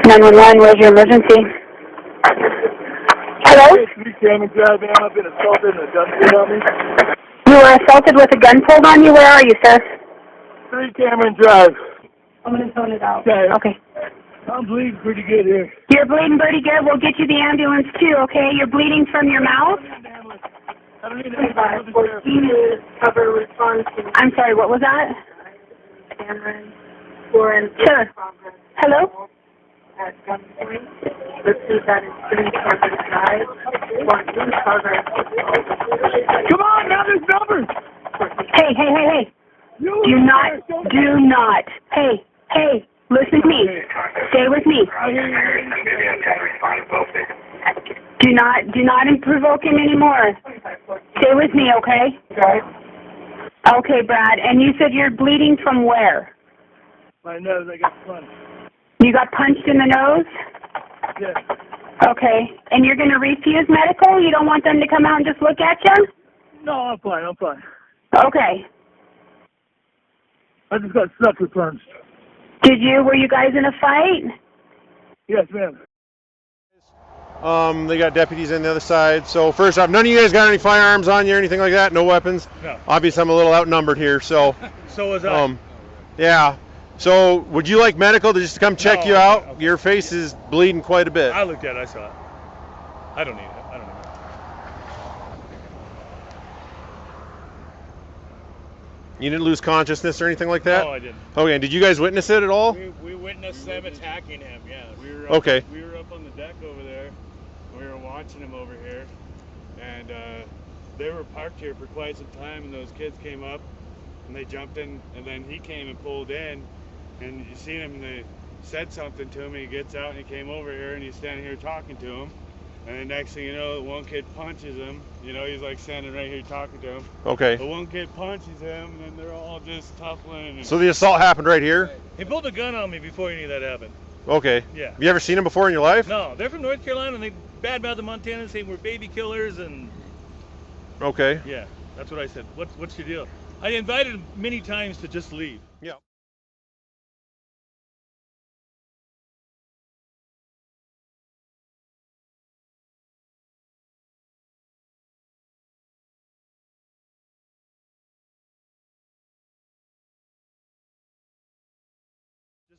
911, where's your emergency? Hello? I've been assaulted and a gun pulled on me. You were assaulted with a gun pulled on you? Where are you, sir? 3 Cameron Drive. I'm going to phone it out. Okay. Okay. I'm bleeding pretty good here. You're bleeding pretty good. We'll get you the ambulance, too, okay? You're bleeding from your mouth? I don't need to cover response. I'm sorry, what was that? Cameron, Warren, Sir. Hello? at gunpoint. Let's see that is 3 Cameron Drive. Want to cover. Come on, now there's numbers. Hey. Do not. Hey, listen to me. Stay with me. Do not provoke him anymore. Stay with me, okay? Okay, Brad. And you said you're bleeding from where? My nose, I got punched. You got punched in the nose? Yeah. Okay. And you're going to refuse medical? You don't want them to come out and just look at you? No, I'm fine. Okay. I just got sucker punched. Were you guys in a fight? Yes, ma'am. They got deputies on the other side. So first off, none of you guys got any firearms on you or anything like that? No weapons? No. Obviously, I'm a little outnumbered here, so. So was I. Yeah. So would you like medical to just come check you out? Okay. Your face is bleeding quite a bit. I looked at it. I saw it. I don't need it. You didn't lose consciousness or anything like that? No, I didn't. Okay, and did you guys witness it at all? We witnessed them attacking him, yeah. We were up on the deck over there. We were watching him over here. And they were parked here for quite some time, and those kids came up, and they jumped in, and then he came and pulled in, and you seen him, and they said something to him. He gets out, and he came over here, and he's standing here talking to him. And the next thing you know, one kid punches him. You know, he's like standing right here talking to him. Okay. The one kid punches him, and then they're all just tuffling. So the assault happened right here? He pulled a gun on me before any of that happened. Okay. Yeah. Have you ever seen him before in your life? No, they're from North Carolina, and they badmouth the Montanans, saying we're baby killers, and... Okay. Yeah, that's what I said. What's your deal? I invited him many times to just leave. Yeah.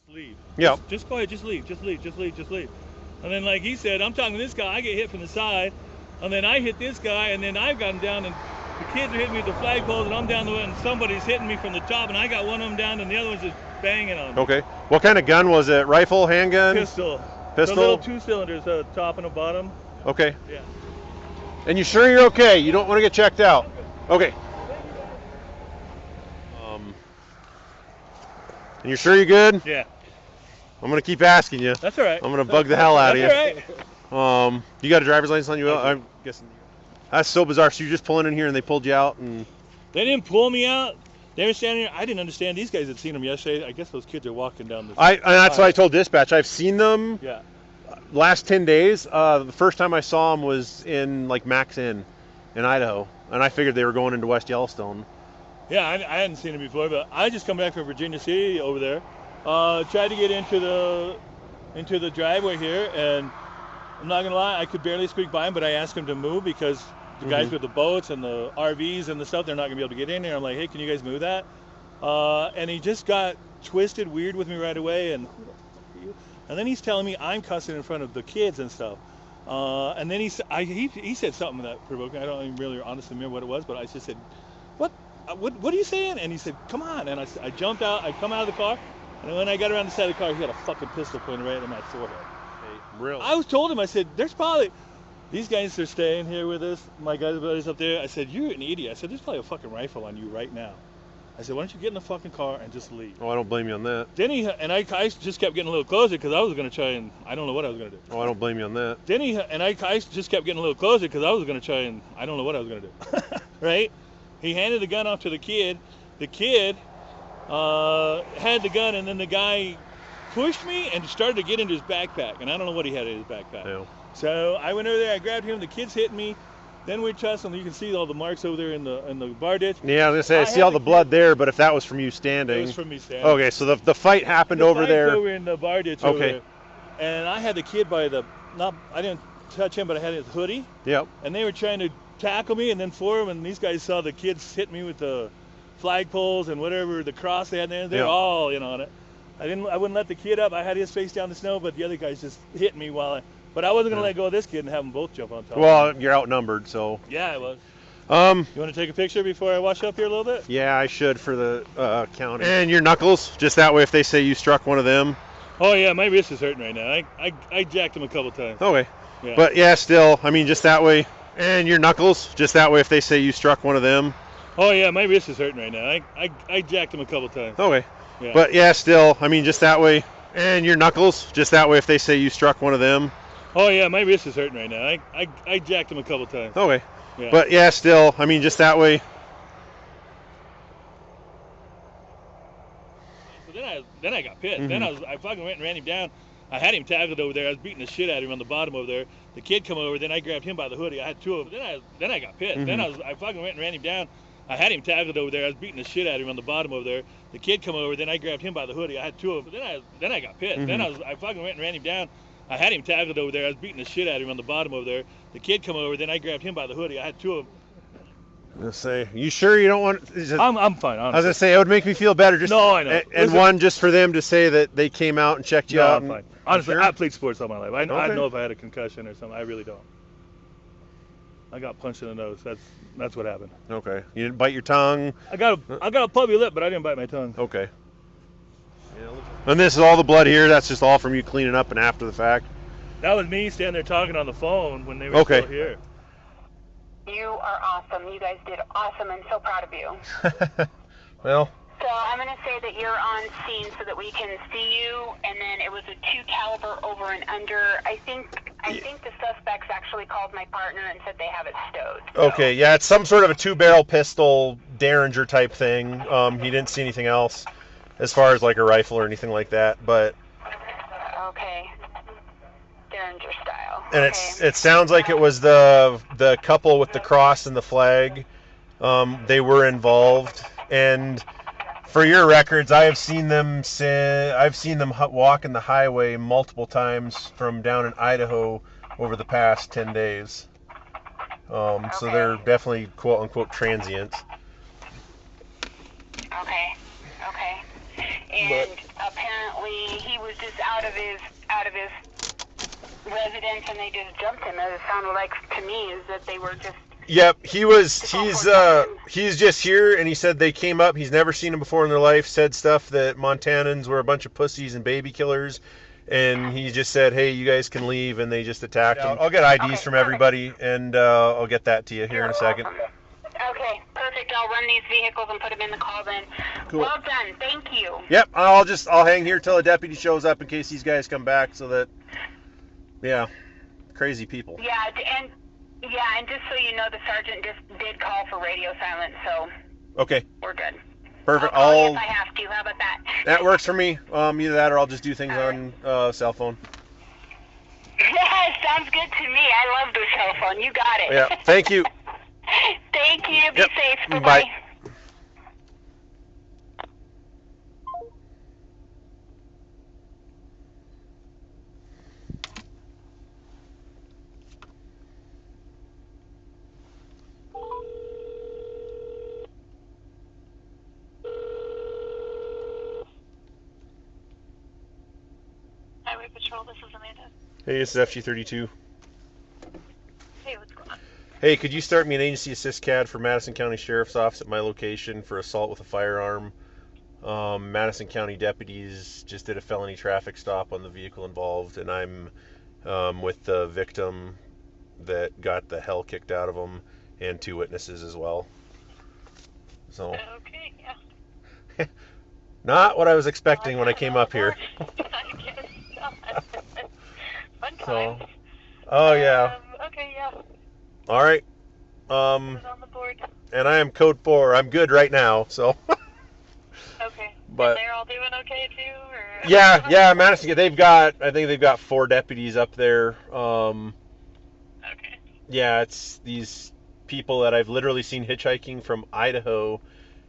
Leave. Yeah. Just go ahead, just leave. And then like he said, I'm talking to this guy, I get hit from the side, and then I hit this guy, and then I've got him down, and the kids are hitting me with the flagpoles, and I'm down the way, and somebody's hitting me from the top, and I got one of them down, and the other one's just banging on me. Okay. What kind of gun was it? Rifle, handgun? Pistol. Pistol? The little 2 cylinders, top and a bottom. Okay. Yeah. And you sure you're okay? You don't want to get checked out? Okay. And you're sure you're good? Yeah. I'm going to keep asking you. That's all right. I'm going to bug the hell out of you. That's all right. You got a driver's license on you? I'm guessing. That's so bizarre. So you're just pulling in here and they pulled you out? And They didn't pull me out. They were standing here. I didn't understand. These guys had seen them yesterday. I guess those kids are walking down the and that's what I told dispatch. I've seen them last 10 days. The first time I saw them was in like Max Inn in Idaho. And I figured they were going into West Yellowstone. Yeah, I hadn't seen it before, but I just come back from Virginia City over there. Tried to get into the driveway here, and I'm not gonna lie, I could barely squeak by him, but I asked him to move because the guys with the boats and the RVs and the stuff, they're not gonna be able to get in there. I'm like, hey, can you guys move that? And he just got twisted weird with me right away, and then he's telling me I'm cussing in front of the kids and stuff. And then he said something that provoked me. I don't even really honestly remember what it was, but I just said, what are you saying? And he said, come on. And I jumped out, I come out of the car, and when I got around the side of the car, he had a fucking pistol pointed right at my forehead. Hey, really? I told him, I said, there's probably, these guys are staying here with us, my guys' buddies up there. I said, you're an idiot. I said, there's probably a fucking rifle on you right now. I said, why don't you get in the fucking car and just leave? Oh, I don't blame you on that. Then I just kept getting a little closer because I was going to try and, I don't know what I was going to do. Oh, I don't blame you on that. Then I just kept getting a little closer because I was going to try and, I don't know what I was going to do. Right? He handed the gun off to the kid. The kid had the gun, and then the guy pushed me and started to get into his backpack. And I don't know what he had in his backpack. Yeah. So I went over there, I grabbed him, the kid's hitting me. Then we trust him. You can see all the marks over there in the bar ditch. Yeah, I was going to say, I see all the blood there, but if that was from you standing. It was from me standing. Okay, so the fight happened over there. Over in the bar ditch over there. and I had the kid by the, I didn't touch him, but I had his hoodie, Yep. and they were trying to tackle me and then for him, and these guys saw the kids hit me with the flagpoles and whatever, the cross they had there, they were Yep. all in on it. I wouldn't let the kid up. I had his face down the snow, but the other guys just hit me but I wasn't going to let go of this kid and have them both jump on top of me. Well, you're outnumbered, so. Yeah, I was. Um, You want to take a picture before I wash up here a little bit? yeah, I should for the counting. And your knuckles, just that way if they say you struck one of them. Oh yeah, my wrist is hurting right now. I jacked him a couple times. Okay. Yeah. But yeah, still, I mean, just that way. And your knuckles, just that way if they say you struck one of them. Oh yeah, my wrist is hurting right now. I jacked him a couple times. Okay. Yeah. But yeah, still, I mean, just that way. And your knuckles, just that way if they say you struck one of them. Oh yeah, my wrist is hurting right now. I jacked him a couple times. Okay. Yeah. But yeah, still, I mean, just that way. So then I got pissed. Then I fucking went and ran him down. I had him tackled over there. I was beating the shit out of him on the bottom over there. The kid come over. Then I grabbed him by the hoodie. I had two of them. Then I got pissed. Then I fucking went and ran him down. I had him tackled over there. I was beating the shit out of him on the bottom over there. The kid come over. Then I grabbed him by the hoodie. I had two of them. Then I got pissed. Then I fucking went and ran him down. I had him tackled over there. I was beating the shit out of him on the bottom over there. The kid come over. Then I grabbed him by the hoodie. I had two of them. Let's say, you sure you don't want? I'm fine. Honestly. I was gonna say it would make me feel better. Just No, I know. And one just for them to say that they came out and checked you No, out. I'm fine. Honestly, sure? I've played sports all my life. I Okay. don't know if I had a concussion or something. I really don't. I got punched in the nose. That's what happened. Okay. You didn't bite your tongue. I got a puppy lip, but I didn't bite my tongue. Okay. And this is all the blood here. That's just all from you cleaning up and after the fact. That was me standing there talking on the phone when they were Okay. still here. You are awesome. You guys did awesome. I'm so proud of you. Well. So I'm going to say that you're on scene so that we can see you, and then it was a 2 caliber over and under. I think the suspects actually called my partner and said they have it stowed. So. Okay. Yeah, it's some sort of a 2-barrel pistol, Derringer type thing. He didn't see anything else, as far as like a rifle or anything like that. But. Okay. Derringer style. And okay. it sounds like it was the couple with the cross and the flag. They were involved, and for your records, I've seen them walking the highway multiple times from down in Idaho over the past 10 days. So they're definitely quote unquote transients. Okay. And apparently he was just out of his residence, and they just jumped him. It sounded like to me is that they were just. Yep, he's just here, and he said they came up. He's never seen them before in their life. Said stuff that Montanans were a bunch of pussies and baby killers, and he just said, "Hey, you guys can leave," and they just attacked him. I'll get IDs from everybody, and I'll get that to you here in a second. Okay, perfect. I'll run these vehicles and put them in the call then. Cool. Well done. Thank you. Yep, I'll hang here till a deputy shows up in case these guys come back, so that, yeah, crazy people. Yeah, and just so you know, the sergeant just did call for radio silence, so Okay, we're good. perfect. I'll call you if I have to. How about that? That works for me. Either that or I'll just do things on cell phone. Sounds good to me. I love the cell phone. You got it. Yeah, thank you. Thank you. Be Yep. safe. Bye. Bye-bye. Highway Patrol, this is Amanda. Hey, this is FG32. Hey, what's going on? Hey, could you start me an agency assist CAD for Madison County Sheriff's Office at my location for assault with a firearm? Madison County deputies just did a felony traffic stop on the vehicle involved, and I'm with the victim that got the hell kicked out of him, and 2 witnesses as well. So, Okay, yeah. not what I was expecting when I came up here. I guess not. Fun So, times. oh yeah. Okay, yeah. All right. Put it on the board. And I am code 4. I'm good right now, so. Okay. But And they're all doing okay too, or? yeah, Madison. I think they've got 4 deputies up there. Okay. Yeah, it's these people that I've literally seen hitchhiking from Idaho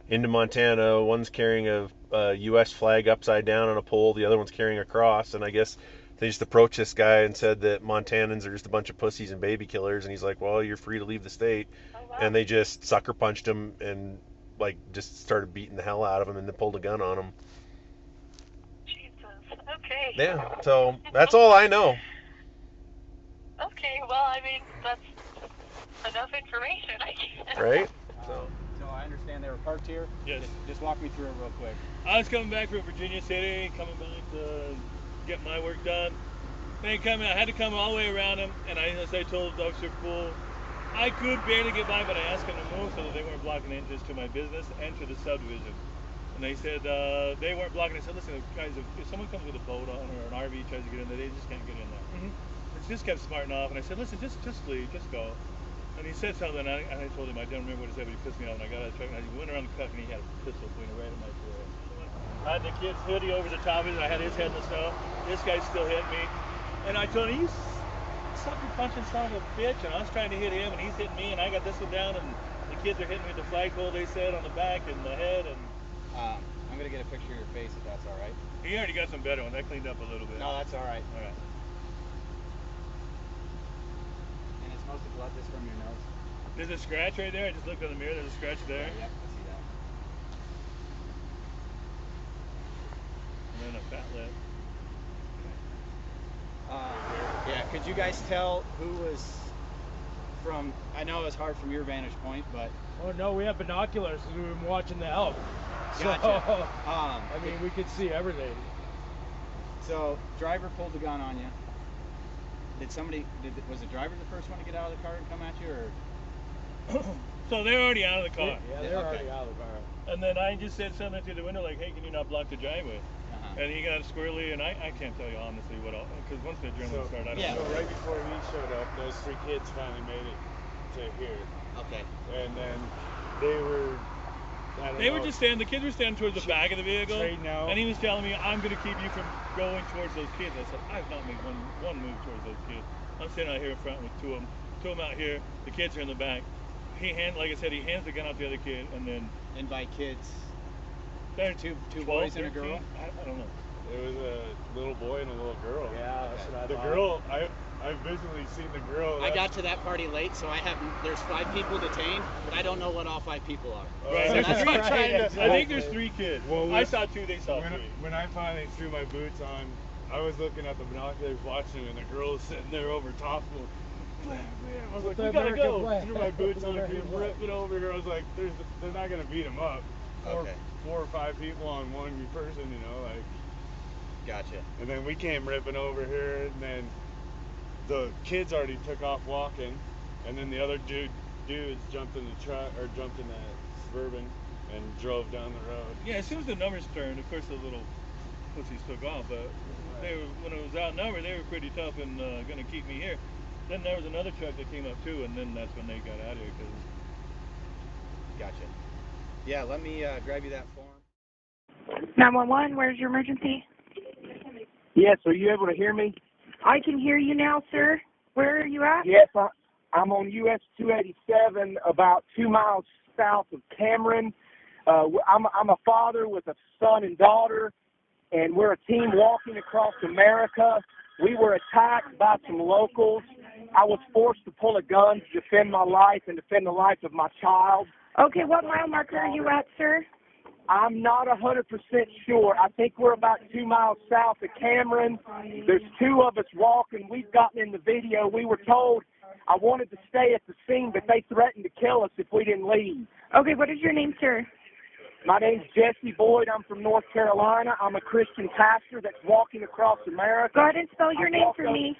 into Montana. One's carrying a U.S. flag upside down on a pole. The other one's carrying a cross, and I guess they just approached this guy and said that Montanans are just a bunch of pussies and baby killers, and he's like, well, you're free to leave the state. Oh, wow. And they just sucker punched him and like just started beating the hell out of him and then pulled a gun on him. Jesus. Okay. Yeah, so that's all I know. Okay, well, I mean, that's enough information, I guess. Right? So I understand they were parked here. Yes. Just walk me through it real quick. I was coming back from Virginia City, coming back to get my work done. I had to come all the way around him, and as I told the officer pool, I could barely get by, but I asked them to move so that they weren't blocking entrance to my business and to the subdivision. And they said they weren't blocking. I said, listen, guys, if someone comes with a boat on or an RV tries to get in there, they just can't get in there. They just kept smarting off, and I said, listen, just leave, just go. And he said something, and I told him, I don't remember what he said, but he pissed me off, and I got out of the truck, and I went around the cut, and he had a pistol pointed right at my forehead. I had the kid's hoodie over the top of it, and I had his head in the snow. This guy still hit me. And I told him, you sucker punching son of a bitch, and I was trying to hit him, and he's hitting me, and I got this one down, and the kids are hitting me with the flagpole, they said, on the back and the head, and... I'm going to get a picture of your face if that's all right. He already got some better ones. I cleaned up a little bit. No, that's all right. All right. And it's mostly blood just from your nose? There's a scratch right there. I just looked in the mirror. There's a scratch there. Yep, I see that. And then a fat lip. Yeah, could you guys tell who was from, I know it's hard from your vantage point, but... Oh no, we have binoculars because we've been watching the elk. Gotcha. So, I I mean, we could see everything. So, driver pulled the gun on you. Was the driver the first one to get out of the car and come at you, or? So they're already out of the car. Yeah, they're Okay. already out of the car. And then I just said something through the window like, hey, can you not block the driveway? And he got squirrely, and I can't tell you honestly what all, because once the adrenaline started, I don't Yeah. know. So right before he showed up, those three kids finally made it to here. Okay. And then they were, They were just standing, the kids were standing towards the back of the vehicle, Trading out. and he was telling me, I'm going to keep you from going towards those kids. I said, I've not made one move towards those kids. I'm standing out here in front with two of them out here, the kids are in the back. Like I said, he hands the gun out to the other kid, and then... And by kids, They're two 12, boys and a 13? girl? I don't know. It was a little boy and a little girl. Yeah, that's what I The thought. girl, I've visually seen the girl. I got to that party late, so there's 5 people detained, but I don't know what all 5 people are. Right, So there's that's three what I'm trying to- I think there's 3 kids. Well, I saw 2, they saw 3. When I finally threw my boots on, I was looking at the binoculars watching, and the girl was sitting there over top of me. I was like, the we gotta American go. flag. Threw my boots on, American came flag. ripping over here. I was like, they're not gonna beat him up. Okay. 4 or 5 people on one person, you know, like. Gotcha. And then we came ripping over here, and then the kids already took off walking, and then the other dudes jumped in the truck or jumped in that Suburban and drove down the road. Yeah, as soon as the numbers turned, of course the little pussies took off, but when it was outnumbered, they were pretty tough and going to keep me here. Then there was another truck that came up too, and then that's when they got out of here. Gotcha. Yeah, let me grab you that form. 911, where's your emergency? Yes, are you able to hear me? I can hear you now, sir. Where are you at? Yes, I'm on US 287, about 2 miles south of Cameron. I'm a father with a son and daughter, and we're a team walking across America. We were attacked by some locals. I was forced to pull a gun to defend my life and defend the life of my child. Okay, what mile marker are you at, sir? I'm not 100% sure. I think we're about 2 miles south of Cameron. There's 2 of us walking. We've gotten in the video. We were told I wanted to stay at the scene, but they threatened to kill us if we didn't leave. Okay, what is your name, sir? My name's Jesse Boyd. I'm from North Carolina. I'm a Christian pastor that's walking across America. Go ahead and spell your name for me.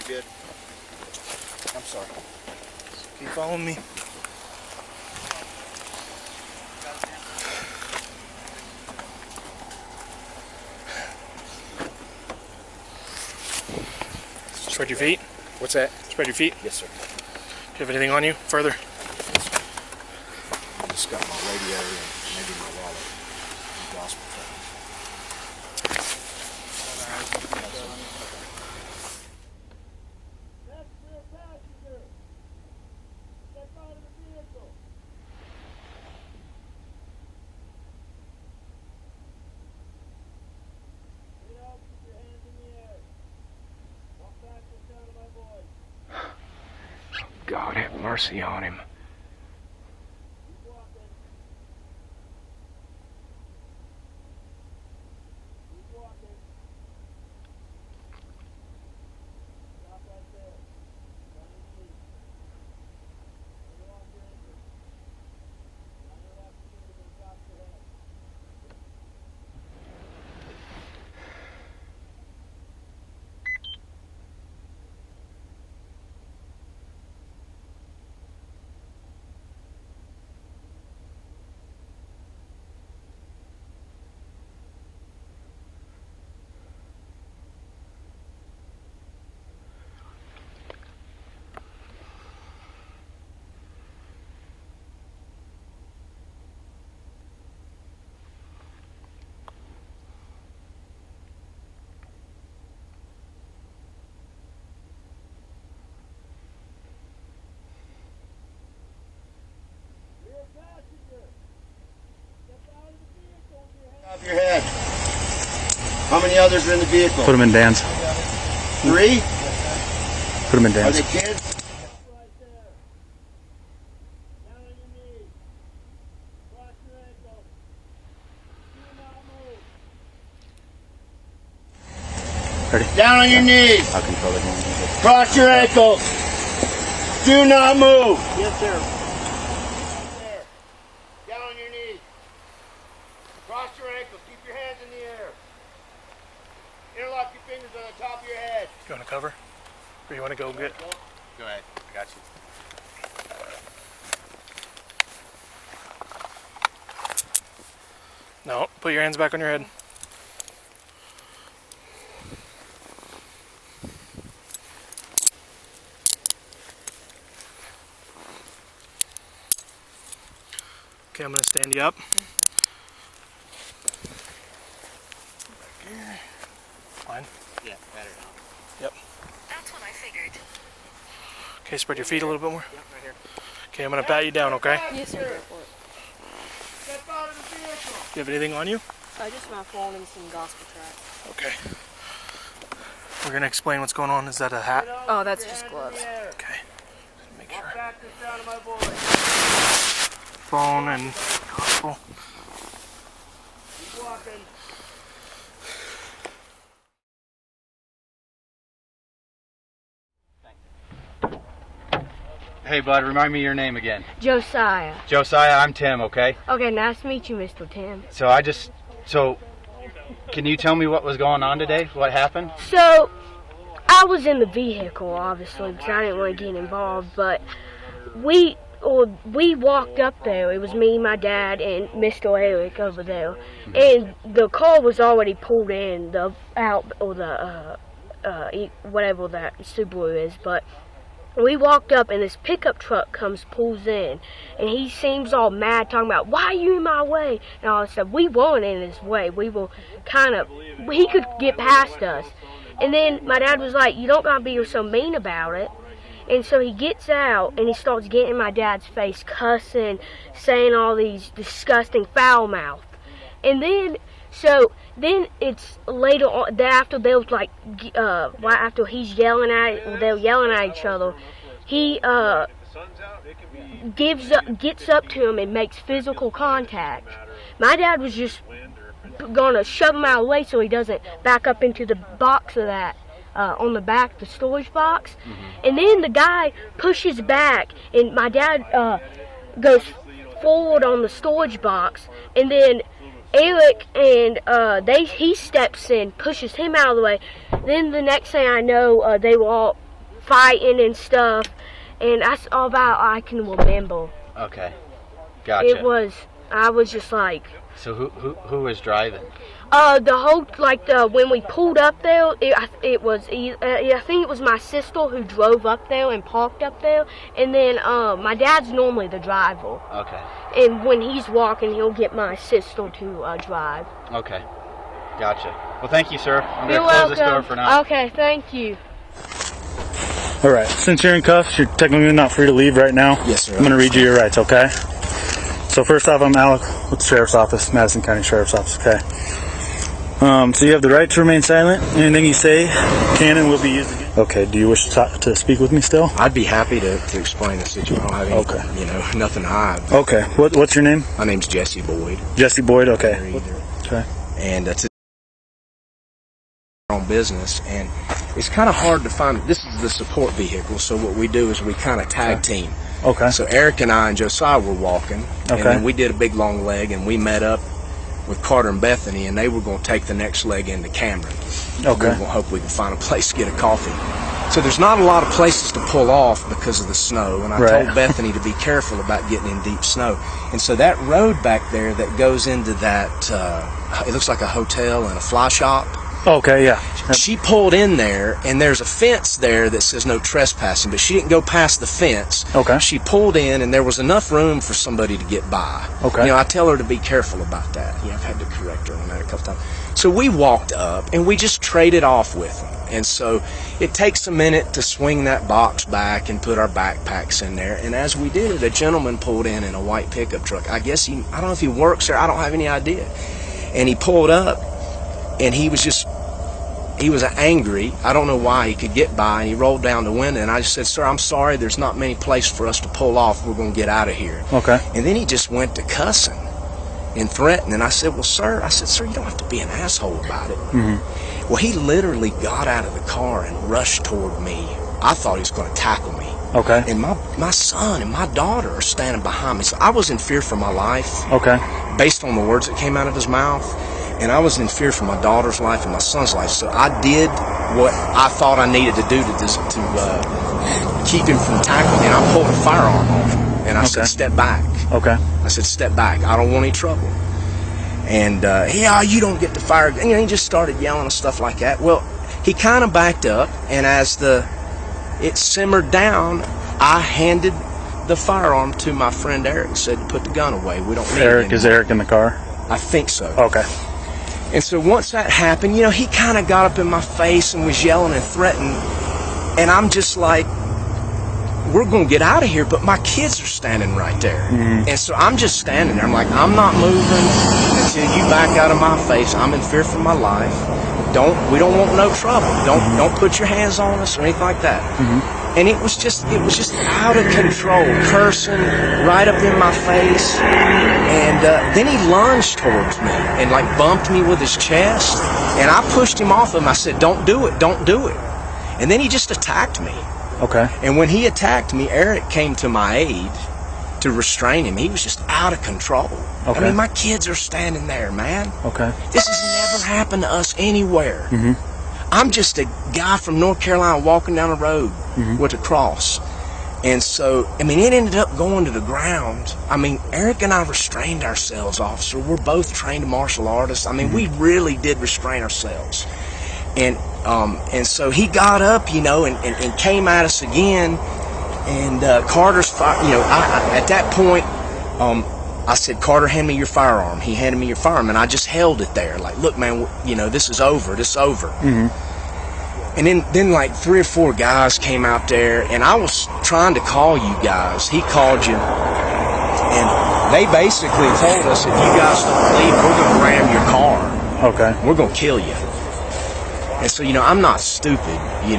good? I'm sorry. Keep following me. Spread your feet. What's that? Spread your feet. Yes, sir. Do you have anything on you? Further? I just got my radio and maybe my wallet and gospel tracks. God have mercy on him. Top your head. How many others are in the vehicle? Put them in Dan's. 3? Put them in Are Dan's. they kids? Ready? Down on your knees. I'll control it. Cross your ankles. Do not move. Yes, sir. There. Down on your knees. Cross your ankles. Keep your hands in the air. Interlock your fingers on the top of your head. You want to cover? Or you want to go get? Go ahead. I got you. No, put your hands back on your head. Okay, I'm going to stand you up. Fine. Yeah, better now. Yep. That's what I figured. Okay, spread your feet a little bit more. Yep, right here. Okay, I'm going to pat you down, okay? Yes, sir. Go for it. Step out of the vehicle. Do you have anything on you? Just my phone and some gospel tracks. Okay. We're going to explain what's going on. Is that a hat? Oh, that's just gloves. Okay. Make sure. Back the sound of my voice. Phone and gospel. Keep walking. Hey, bud, remind me your name again. Josiah. Josiah, I'm Tim, okay? Okay, nice to meet you, Mr. Tim. So can you tell me what was going on today? What happened? So, I was in the vehicle, obviously, because I didn't want to get involved, but we walked up there. It was me, my dad, and Mr. Eric over there. And the car was already pulled in, whatever that Subaru is, but we walked up and this pickup truck pulls in, and he seems all mad, talking about, why are you in my way? And all that stuff. We weren't in his way. We were he could get past us. And then my dad was like, you don't gotta be so mean about it. And so he gets out and he starts getting in my dad's face, cussing, saying all these disgusting foul mouth. And then it's later on, after they was like, right after he's yelling they're yelling at each other, he gets up to him and makes physical contact. My dad was just gonna shove him out of the way so he doesn't back up into the box of that, on the back, the storage box. And then the guy pushes back and my dad goes forward on the storage box, and then Eric and he steps in, pushes him out of the way. Then the next thing I know, they were all fighting and stuff, and that's all about I can remember. Okay, gotcha. I was just like. So who was driving? The whole when we pulled up there, I think it was my sister who drove up there and parked up there, and then my dad's normally the driver. Okay. And when he's walking, he'll get my sister to drive. Okay, gotcha. Well, thank you, sir. I'm You're gonna close welcome. this door for now. Okay, thank you. All right. Since you're in cuffs, you're technically not free to leave right now. Yes, sir. I'm gonna read you your rights. Okay. So first off, I'm Alec with the Sheriff's Office, Madison County Sheriff's Office. Okay. So you have the right to remain silent. Anything you say can and will be used against. Okay. Do you wish to speak with me still? I'd be happy to explain the situation. I don't have any, nothing to hide. Okay. What's your name? My name's Jesse Boyd. Jesse Boyd. Okay. Okay. And that's our own business, and it's kind of hard to find. This is the support vehicle. So what we do is we kind of tag team. Okay. So Eric and I and Josiah were walking, Okay. and then we did a big long leg, and we met up with Carter and Bethany, and they were going to take the next leg into Cameron. Okay. We were going to hope we could find a place to get a coffee. So there's not a lot of places to pull off because of the snow, and I Right. told Bethany to be careful about getting in deep snow. And so that road back there that goes into that, it looks like a hotel and a fly shop. Okay. Yeah. She pulled in there, and there's a fence there that says no trespassing, but she didn't go past the fence. Okay. She pulled in, and there was enough room for somebody to get by. Okay. I tell her to be careful about that. I've had to correct her on that a couple times. So we walked up, and we just traded off with them. And so it takes a minute to swing that box back and put our backpacks in there. And as we did it, a gentleman pulled in a white pickup truck. I guess I don't know if he works there. I don't have any idea. And he pulled up, and he was angry. I don't know why. He could get by, and he rolled down the window, and I just said, "Sir, I'm sorry, there's not many places for us to pull off. We're going to get out of here." Okay. And then he just went to cussing and threatening. I said, "Sir, you don't have to be an asshole about it." Mm-hmm. Well, he literally got out of the car and rushed toward me. I thought he was going to tackle me. Okay. And my son and my daughter are standing behind me. So I was in fear for my life. Okay. Based on the words that came out of his mouth. And I was in fear for my daughter's life and my son's life. So I did what I thought I needed to do to keep him from tackling me. And I pulled a firearm off him. And I said, "Step back." Okay. I said, "Step back. I don't want any trouble." And, you don't get to fire. And, he just started yelling and stuff like that. Well, he kind of backed up. And as it simmered down, I handed the firearm to my friend Eric. Said to put the gun away. We don't need it anymore. Is Eric in the car? I think so. Okay. And so once that happened, he kind of got up in my face and was yelling and threatening. And I'm just like, we're going to get out of here, but my kids are standing right there. Mm-hmm. And so I'm just standing there. I'm like, I'm not moving until you back out of my face. I'm in fear for my life. We don't want no trouble. Don't put your hands on us or anything like that. Mm-hmm. And it was just out of control, cursing right up in my face. And then he lunged towards me and bumped me with his chest. And I pushed him off him. I said, "Don't do it, don't do it." And then he just attacked me. Okay. And when he attacked me, Eric came to my aid to restrain him. He was just out of control. Okay. I mean, my kids are standing there, man. Okay. This has never happened to us anywhere. Mm-hmm. I'm just a guy from North Carolina walking down the road with a cross. And so, it ended up going to the ground. Eric and I restrained ourselves, officer. We're both trained martial artists. We really did restrain ourselves. And so he got up, and came at us again. And Carter's at that point, I said, "Carter, hand me your firearm." He handed me your firearm, and I just held it there, like, "Look, man, this is over. This is over." Mm-hmm. And then 3 or 4 guys came out there, and I was trying to call you guys. He called you, and they basically told us, "If you guys don't leave, we're going to ram your car. Okay. We're going to kill you." And so, I'm not stupid. I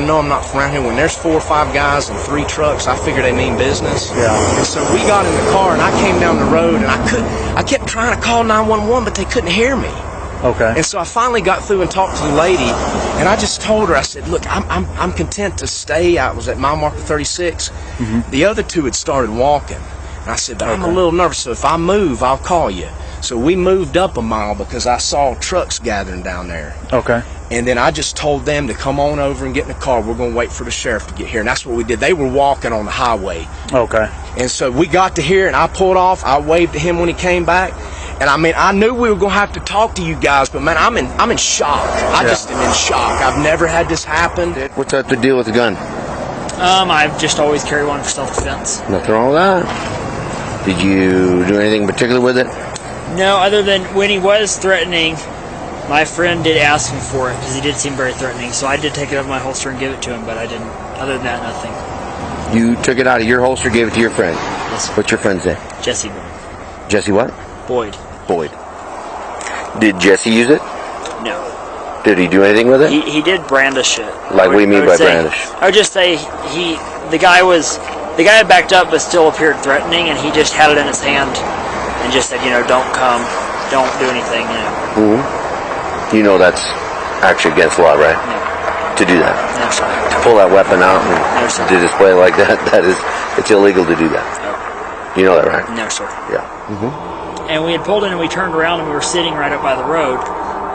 know I'm not from around here. When there's 4 or 5 guys and 3 trucks, I figure they mean business. Yeah. And so we got in the car, and I came down the road, and I kept trying to call 911, but they couldn't hear me. Okay. And so I finally got through and talked to the lady, and I just told her, I said, "Look, I'm content to stay." I was at mile marker 36. Mm-hmm. The other 2 had started walking. And I said, "But I'm a little nervous, so if I move, I'll call you." So we moved up a mile because I saw trucks gathering down there. Okay. And then I just told them to come on over and get in the car. We're going to wait for the sheriff to get here. And that's what we did. They were walking on the highway. Okay. And so we got to here, and I pulled off. I waved to him when he came back. And I mean, I knew we were going to have to talk to you guys, but man, I'm in shock. I just am in shock. I've never had this happen. What's up to deal with the gun? I've just always carried one for self-defense. Nothing wrong with that. Did you do anything particular with it? No, other than when he was threatening, my friend did ask me for it because he did seem very threatening. So I did take it out of my holster and give it to him, but I didn't. Other than that, nothing. You took it out of your holster, gave it to your friend? Yes. What's your friend's name? Jesse Boyd. Jesse what? Boyd. Boyd. Did Jesse use it? No. Did he do anything with it? He did brandish it. Like, what do you mean by brandish? I would just say the guy had backed up but still appeared threatening, and he just had it in his hand and just said, don't come, don't do anything, Mm-hmm. You know that's actually against the law, right? No. To do that? No, sir. To pull that weapon out and to display it like that, it's illegal to do that. No. You know that, right? No, sir. Yeah. Mm-hmm. And we had pulled in and we turned around and we were sitting right up by the road.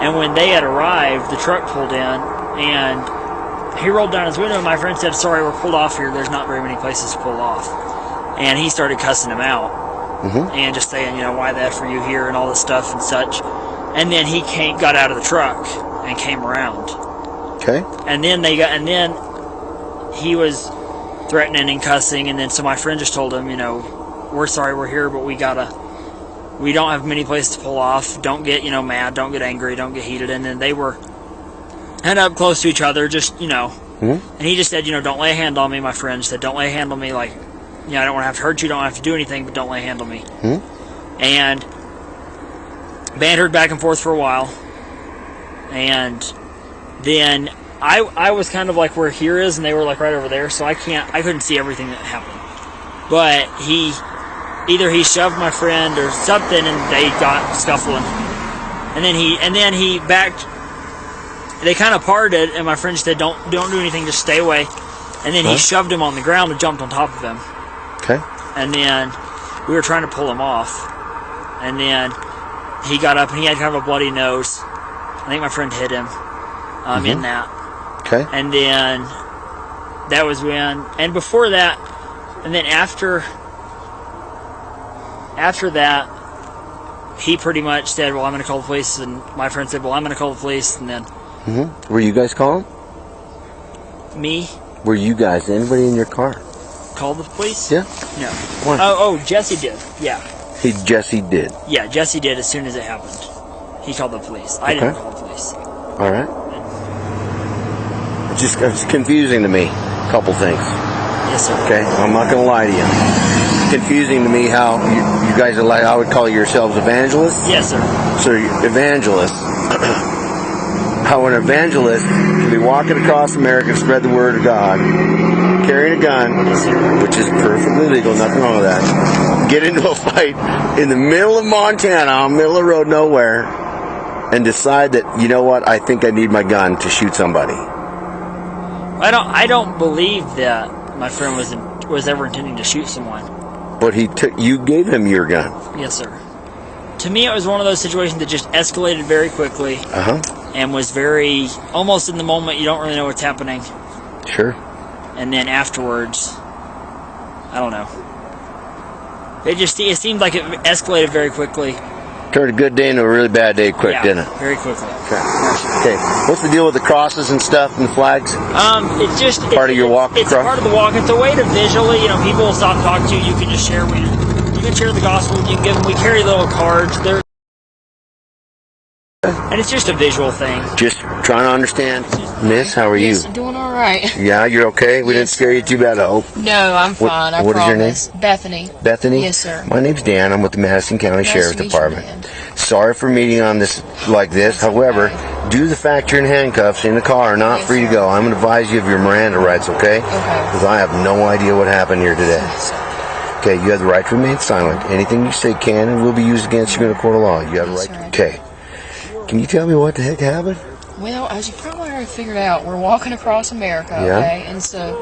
And when they had arrived, the truck pulled in and he rolled down his window and my friend said, sorry, we're pulled off here. There's not very many places to pull off. And he started cussing him out and just saying, why the F are you here and all this stuff and such. And then he got out of the truck and came around. Okay. And then he was threatening and cussing. And then so my friend just told him, we're sorry we're here, but we don't have many places to pull off. Don't get, mad. Don't get angry. Don't get heated. And then they were head up close to each other, just, And he just said, don't lay a hand on me. My friend said, don't lay a hand on me. Like, I don't want to have to hurt you. Don't have to do anything, but don't lay a hand on me. And bantered back and forth for a while. And then I was kind of like where here is, and they were like right over there. So I couldn't see everything that happened. But either he shoved my friend or something, and they got scuffling. And then he backed. They kind of parted, and my friend said, "Don't do anything, just stay away." And then he shoved him on the ground and jumped on top of him. Okay. And then we were trying to pull him off, and then he got up and he had kind of a bloody nose. I think my friend hit him in that. Okay. And then that was when, and before that, and then after that, he pretty much said, well, I'm going to call the police. And my friend said, well, I'm going to call the police. And then... Were you guys calling? Me? Were you guys, anybody in your car? Called the police? Yeah. No. Why? Oh, Jesse did. Yeah. Jesse did? Yeah, Jesse did as soon as it happened. He called the police. I didn't call the police. All right. It's confusing to me. A couple things. Yes, sir. Okay, I'm not going to lie to you. It's confusing to me how you guys are like, I would call yourselves evangelists. Yes, sir. So evangelists. How an evangelist can be walking across America and spread the word of God, carrying a gun, which is perfectly legal, nothing wrong with that. Get into a fight in the middle of Montana, middle of the road, nowhere, and decide that, you know what, I think I need my gun to shoot somebody. I don't believe that my friend was ever intending to shoot someone. But you gave him your gun. Yes, sir. To me, it was one of those situations that just escalated very quickly. And was very, almost in the moment, you don't really know what's happening. Sure. And then afterwards, I don't know. It seemed like it escalated very quickly. Turned a good day into a really bad day quick, didn't it? Very quickly. Okay. What's the deal with the crosses and stuff and flags? It's just part of your walk. It's a part of the walk. It's a way to visually, people will stop talking to you. You can just share. You can share the gospel. You can give them. We carry little cards. And it's just a visual thing. Just trying to understand. Miss, how are you? Yes, I'm doing all right. Yeah, you're okay? We didn't scare you too bad, I hope. No, I'm fine. I what promise. Is your name? Bethany. Bethany? Yes, sir. My name's Dan. I'm with the Madison County Sheriff's Department. Sorry for meeting on this like this. However, due to the fact you're in handcuffs in the car and not free to go, I'm going to advise you of your Miranda rights, okay? Okay. Because I have no idea what happened here today. Yes, sir. Okay, you have the right to remain silent. Anything you say can and will be used against you in a court of law. You have the right to... Okay. Can you tell me what the heck happened? Well, as you probably already figured out, we're walking across America, okay? And so,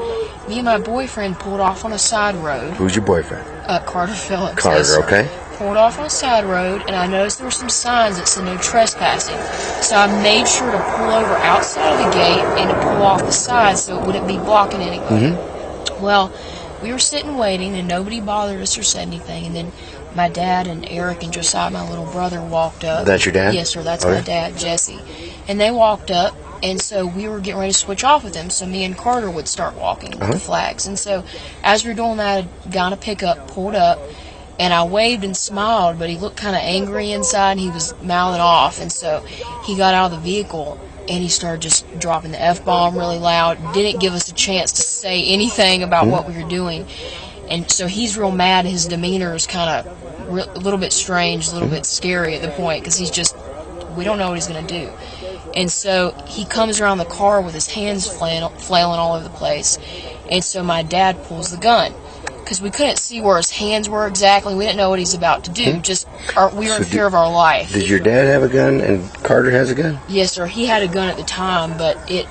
me and my boyfriend pulled off on a side road. Who's your boyfriend? Carter Phillips. Carter, yes, okay. pulled off on a side road, and I noticed there were some signs that said no trespassing. So I made sure to pull over outside of the gate and to pull off the side so it wouldn't be blocking anybody. Well, we were sitting waiting, and nobody bothered us or said anything, and then my dad and Eric and Josiah, my little brother, walked up. That's your dad? Yes, sir. That's my dad, Jesse. And they walked up, and so we were getting ready to switch off with them, so me and Carter would start walking with the flags. And so as we were doing that, a guy in a pickup pulled up, and I waved and smiled, but he looked kind of angry inside, and he was mouthing off. And so he got out of the vehicle, and he started just dropping the F-bomb really loud. Didn't give us a chance to say anything about what we were doing. And so he's real mad. His demeanor is kind of a little bit strange, a little bit scary at the point, because he's just, we don't know what he's going to do. And so he comes around the car with his hands flailing all over the place. And so my dad pulls the gun, because we couldn't see where his hands were exactly. We didn't know what he's about to do. We were in fear of our life. Did your dad have a gun and Carter has a gun? Yes, sir. He had a gun at the time, but it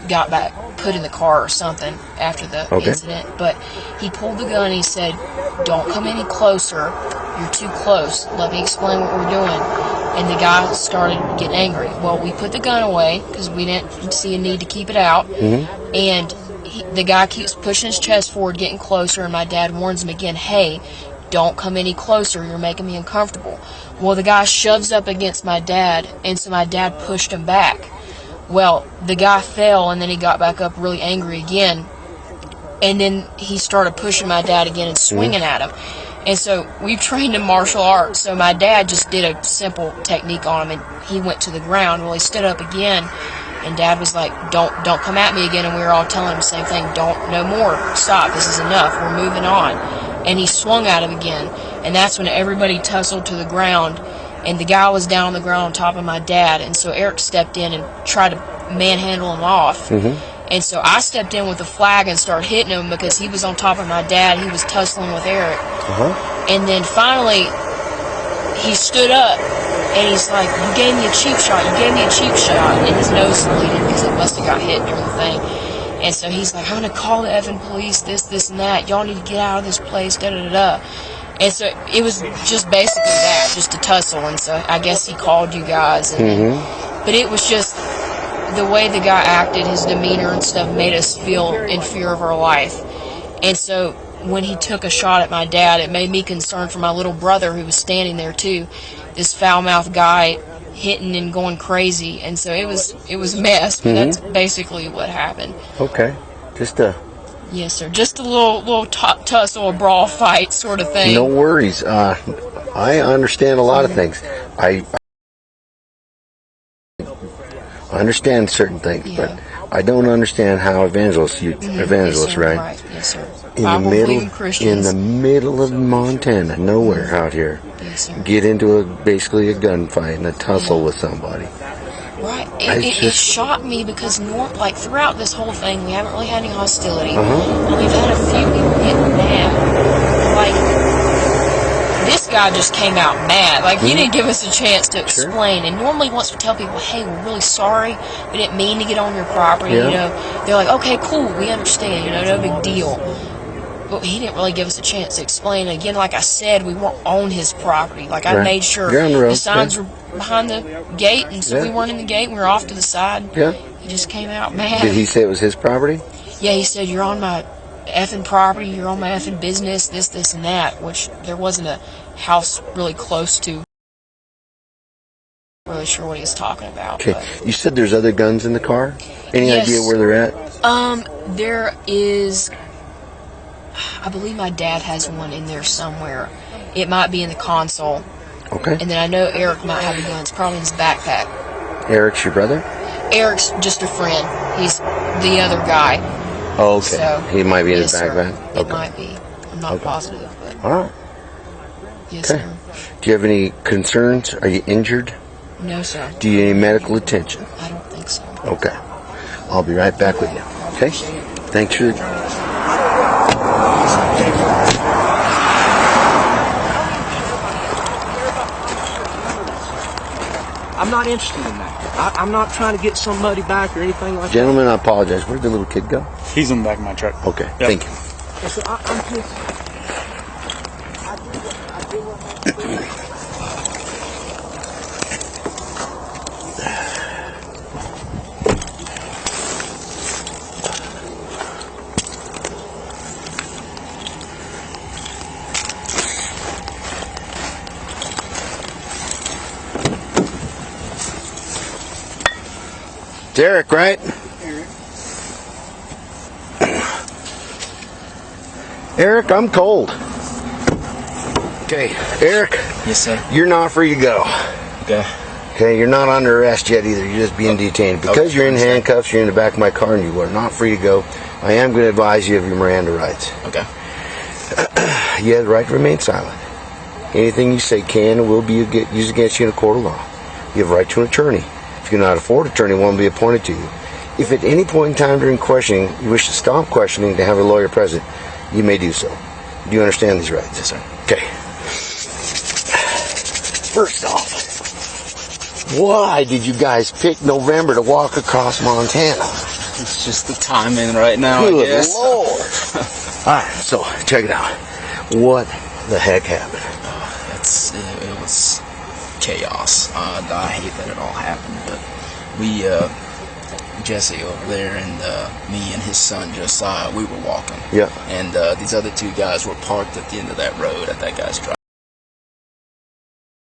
got back put in the car or something after the incident. But he pulled the gun and he said, "Don't come any closer. You're too close. Let me explain what we're doing." And the guy started getting angry. Well, we put the gun away because we didn't see a need to keep it out. And the guy keeps pushing his chest forward, getting closer, and my dad warns him again, "Hey, don't come any closer. You're making me uncomfortable." Well, the guy shoves up against my dad, and so my dad pushed him back. Well, the guy fell, and then he got back up really angry again. And then he started pushing my dad again and swinging at him. And so we've trained in martial arts, so my dad just did a simple technique on him, and he went to the ground. Well, he stood up again, and Dad was like, don't come at me again, and we were all telling him the same thing, no more, stop, this is enough, we're moving on. And he swung at him again, and that's when everybody tussled to the ground, and the guy was down on the ground on top of my dad, and so Eric stepped in and tried to manhandle him off. And so I stepped in with a flag and started hitting him because he was on top of my dad. He was tussling with Eric. And then finally, he stood up, and he's like, "You gave me a cheap shot. You gave me a cheap shot." And his nose is bleeding because it must have got hit during the thing. And so he's like, "I'm going to call the effing police, this, and that. Y'all need to get out of this place, da-da-da-da." And so it was just basically that, just a tussle. And so I guess he called you guys. And but it was just the way the guy acted, his demeanor and stuff made us feel in fear of our life. And so when he took a shot at my dad, it made me concerned for my little brother who was standing there too. This foul-mouthed guy hitting and going crazy. And so it was a mess, but that's basically what happened. Okay. Yes, sir. Just a little tussle, a brawl fight sort of thing. No worries. I understand a lot of things. I understand certain things, but I don't understand how evangelists, yes, right? Yes, sir. In the middle of Montana, nowhere out here, get into basically a gunfight and a tussle with somebody. Right. It shocked me because throughout this whole thing, we haven't really had any hostility. And we've had a few people get mad. Like, this guy just came out mad. Like, he didn't give us a chance to explain. And normally once we tell people, "Hey, we're really sorry. We didn't mean to get on your property," you know, they're like, "Okay, cool, we understand, no big deal." But he didn't really give us a chance to explain. And again, like I said, we weren't on his property. Like, I made sure the signs were behind the gate, and so we weren't in the gate. We were off to the side. He just came out mad. Did he say it was his property? Yeah, he said, "You're on my effing property, you're on my effing business, this, and that," which there wasn't a house really close to. Really sure what he was talking about. Okay, you said there's other guns in the car? Any idea where they're at? There is, I believe my dad has one in there somewhere. It might be in the console. Okay. And then I know Eric might have a gun. It's probably in his backpack. Eric's your brother? Eric's just a friend. He's the other guy. Oh, okay. So, he might be in his backpack? Sir. It might be. I'm not positive. But all right. Yes, sir. Do you have any concerns? Are you injured? No, sir. Do you need any medical attention? I don't think so. Okay. I'll be right back with you. Okay? Thanks for I'm not interested in that. I'm not trying to get somebody back or anything like Gentlemen, I apologize. Where'd the little kid go? He's in the back of my truck. Okay, thank you. that. So It's Eric, right? Eric, I'm cold. Okay, Eric. Yes, sir. You're not free to go. Okay. Okay, you're not under arrest yet either. You're just being detained. Because you're in handcuffs, you're in the back of my car, and you are not free to go. I am going to advise you of your Miranda rights. Okay. You have the right to remain silent. Anything you say can and will be used against you in a court of law. You have a right to an attorney. If you cannot afford an attorney, one will be appointed to you. If at any point in time during questioning you wish to stop questioning to have a lawyer present, you may do so. Do you understand these rights? Yes, sir. Okay. First off, why did you guys pick November to walk across Montana? It's just the timing right now, Good I guess. Lord. Alright, so check it out. What the heck happened? It was chaos. I hate that it all happened, but we, Jesse over there and me and his son Josiah, we were walking. Yeah. And these other two guys were parked at the end of that road at that guy's drive.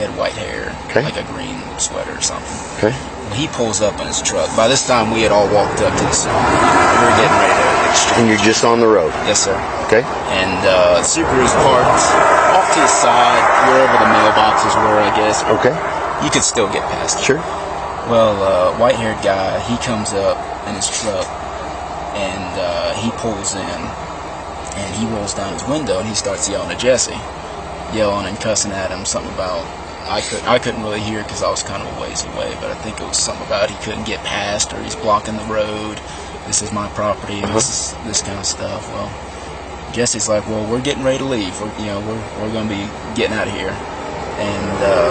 He had white hair, like a green sweater or something. Okay. He pulls up in his truck. By this time, we had all walked up to the scene. We were getting ready to exchange. And you're just on the road? Yes, sir. Okay. And Subaru's parked off to his side, wherever the mailboxes were, I guess. Okay. You could still get past it. Sure. Well, white-haired guy, he comes up in his truck, and he pulls in, and he rolls down his window, and he starts yelling at Jesse, yelling and cussing at him, something about, I couldn't really hear because I was kind of a ways away, but I think it was something about he couldn't get past, or he's blocking the road, this is my property, and this kind of stuff. Well, Jesse's like, well, we're getting ready to leave, we're going to be getting out of here, and a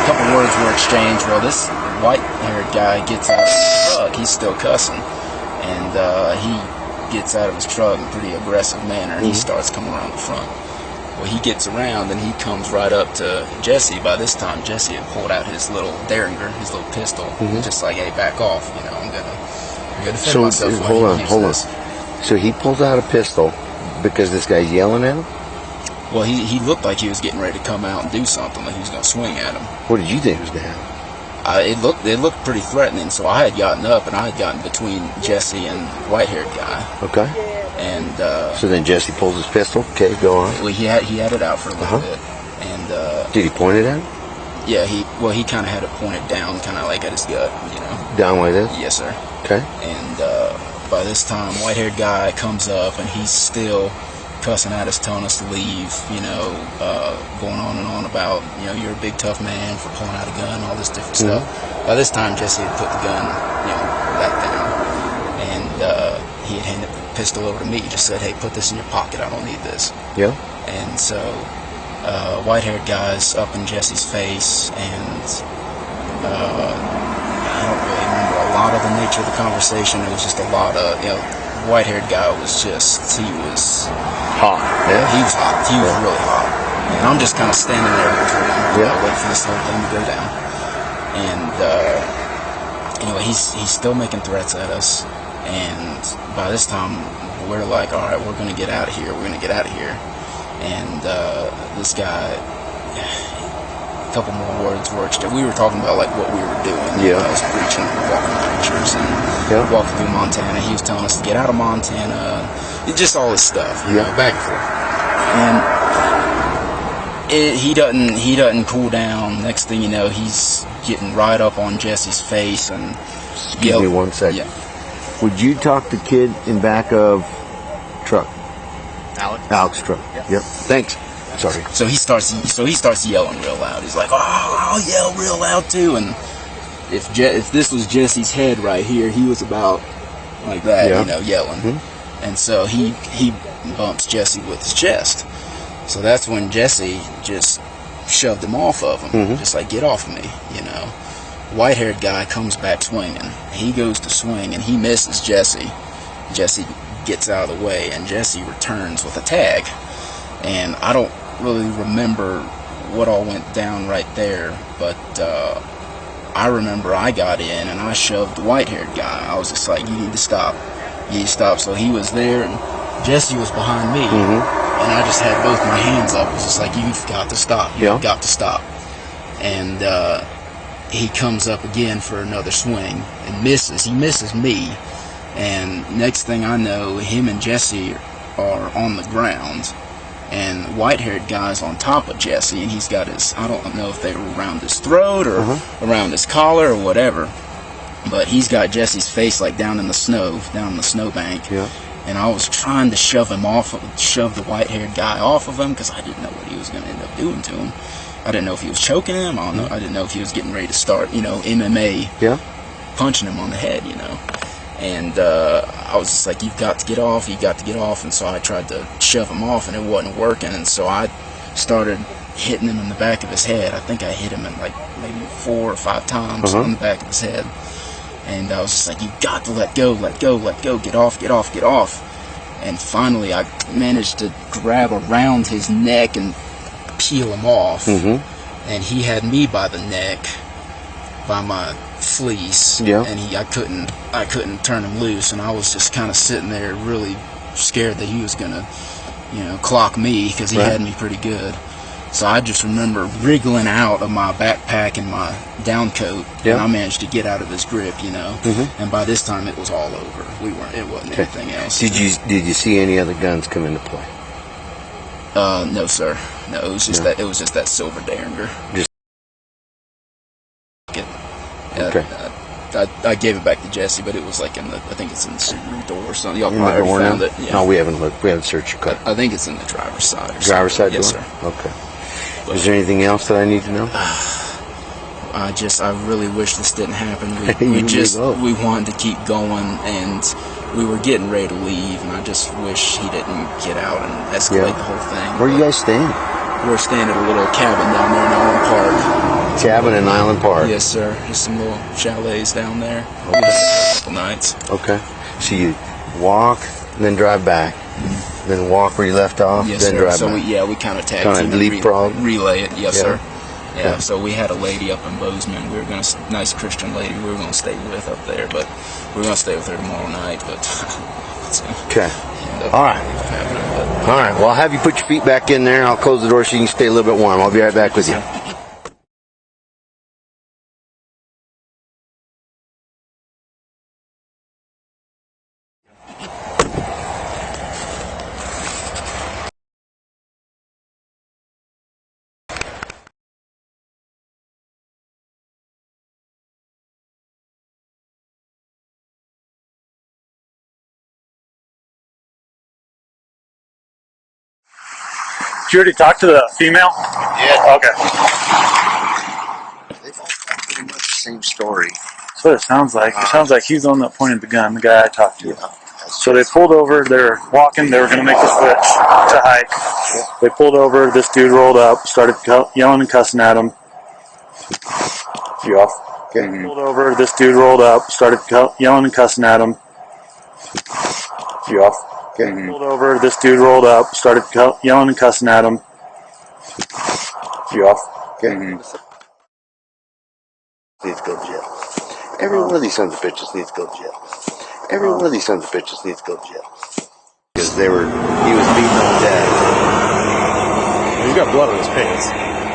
couple words were exchanged. Well, this white-haired guy gets out of his truck, he's still cussing, and he gets out of his truck in a pretty aggressive manner, and he starts coming around the front. Well, he gets around and he comes right up to Jesse. By this time, Jesse had pulled out his little Derringer, his little pistol, just like, hey, back off, I'm gonna defend myself. So, hold on. So he pulls out a pistol because this guy's yelling at him? Well, he looked like he was getting ready to come out and do something, like he was gonna swing at him. What did you think was gonna happen? It looked pretty threatening, so I had gotten up and I had gotten between Jesse and white-haired guy. Okay. And so then Jesse pulls his pistol. Okay, go on. Well, he had it out for a little bit, and did he point it at him? Yeah, he kind of had it pointed down, kind of like at his gut, Down like this? Yes, sir. Okay. And by this time, white-haired guy comes up and he's still cussing at us, telling us to leave, going on and on about, you're a big tough man for pulling out a gun, all this different stuff. By this time, Jesse had put the gun, back down, and he had handed the pistol over to me. He just said, hey, put this in your pocket, I don't need this. Yeah. And so, white-haired guy's up in Jesse's face, and I don't really remember a lot of the nature of the conversation. It was just a lot of, white-haired guy was just, he was hot. Yeah. He was hot. He was really hot. And I'm just kind of standing there waiting for this whole thing to go down. And anyway, he's still making threats at us. And by this time, we're like, all right, we're going to get out of here. We're going to get out of here. And this guy, a couple more words were exchanged. We were talking about like what we were doing. Yeah. I was preaching, walking preachers, and walking through Montana. He was telling us to get out of Montana. Just all this stuff, back and forth. And he doesn't cool down. Next thing you know, he's getting right up on Jesse's face and Excuse me 1 second. Yeah. Would you talk to the kid in back of truck? Alex truck. Yep. Thanks. Sorry. So he starts yelling real loud. He's like, "Oh, I'll yell real loud too." And if this was Jesse's head right here, he was about like that, yelling. And so he bumps Jesse with his chest. So that's when Jesse just shoved him off of him, just like, get off of me, White-haired guy comes back swinging. He goes to swing and he misses Jesse. Jesse gets out of the way and Jesse returns with a tag. And I don't really remember what all went down right there, but I remember I got in and I shoved the white-haired guy. I was just like, you need to stop. You need to stop. So he was there and Jesse was behind me. And I just had both my hands up. It was just like, you've got to stop. You've got to stop. And he comes up again for another swing and misses. He misses me. And next thing I know, him and Jesse are on the ground. And the white-haired guy's on top of Jesse, and he's got his, I don't know if they were around his throat or around his collar or whatever, but he's got Jesse's face like down in the snow, down in the snowbank. And I was trying to shove him off, shove the white-haired guy off of him, because I didn't know what he was going to end up doing to him. I didn't know if he was choking him. I don't know. I didn't know if he was getting ready to start, you know, MMA, punching him on the head, you know. And I was just like, you've got to get off, you've got to get off. And so I tried to shove him off, and it wasn't working. And so I started hitting him in the back of his head. I think I hit him in like maybe 4 or 5 times on the back of his head. And I was just like, you've got to let go, let go, let go, get off, get off, get off. And finally I managed to grab around his neck and peel him off. And he had me by the neck, by my fleece, and I couldn't turn him loose, and I was just kind of sitting there really scared that he was gonna, you know, clock me, because he had me pretty good. So I just remember wriggling out of my backpack and my down coat, and I managed to get out of his grip, you know. And by this time it was all over. It wasn't anything else. Did you see any other guns come into play? No, sir. No, it was just that. It was just that silver Derringer. I gave it back to Jesse, but it was like in the, I think it's in the suit room door or something. Y'all probably already found it. No, we haven't looked. We haven't searched your car. I think it's in the driver's side. Driver's side door? Yes, sir. Okay. Is there anything else that I need to know? I really wish this didn't happen. We wanted to keep going, and we were getting ready to leave, and I just wish he didn't get out and escalate the whole thing. Where are you guys staying? We're staying at a little cabin down there in Island Park. Cabin in Island Park? Yes, sir. Just some little chalets down there. We'll be there a couple nights. Okay. So you walk, and then drive back. Then walk where you left off, yes, then sir. drive so back. We kind of tag Kind of leapfrog? Relay it, yes, sir. Yeah, Yeah. so we had a lady up in Bozeman. We were going to, nice Christian lady, we were going to stay with up there, but we're going to stay with her tomorrow night. But okay. All right. All right. Well, I'll have you put your feet back in there. I'll close the door so you can stay a little bit warm. I'll be right back with you. Did you already talk to the female? Yeah. Okay. They've all got pretty much the same story. That's what it sounds like. It sounds like he's the one that pointed the gun, the guy I talked to. Yeah. So they pulled over, they're walking, they were going to make the switch to hike. They pulled over, this dude rolled up, started yelling and cussing at him. You off? Okay. Pulled over, this dude rolled up, started yelling and cussing at him. You off? Okay. Pulled over, this dude rolled up, started yelling and cussing at him. You off? Okay. Needs to go to jail. Every one of these sons of bitches needs to go to jail. Every one of these sons of bitches needs to go to jail. Because he was beating up dad. He's got blood on his pants.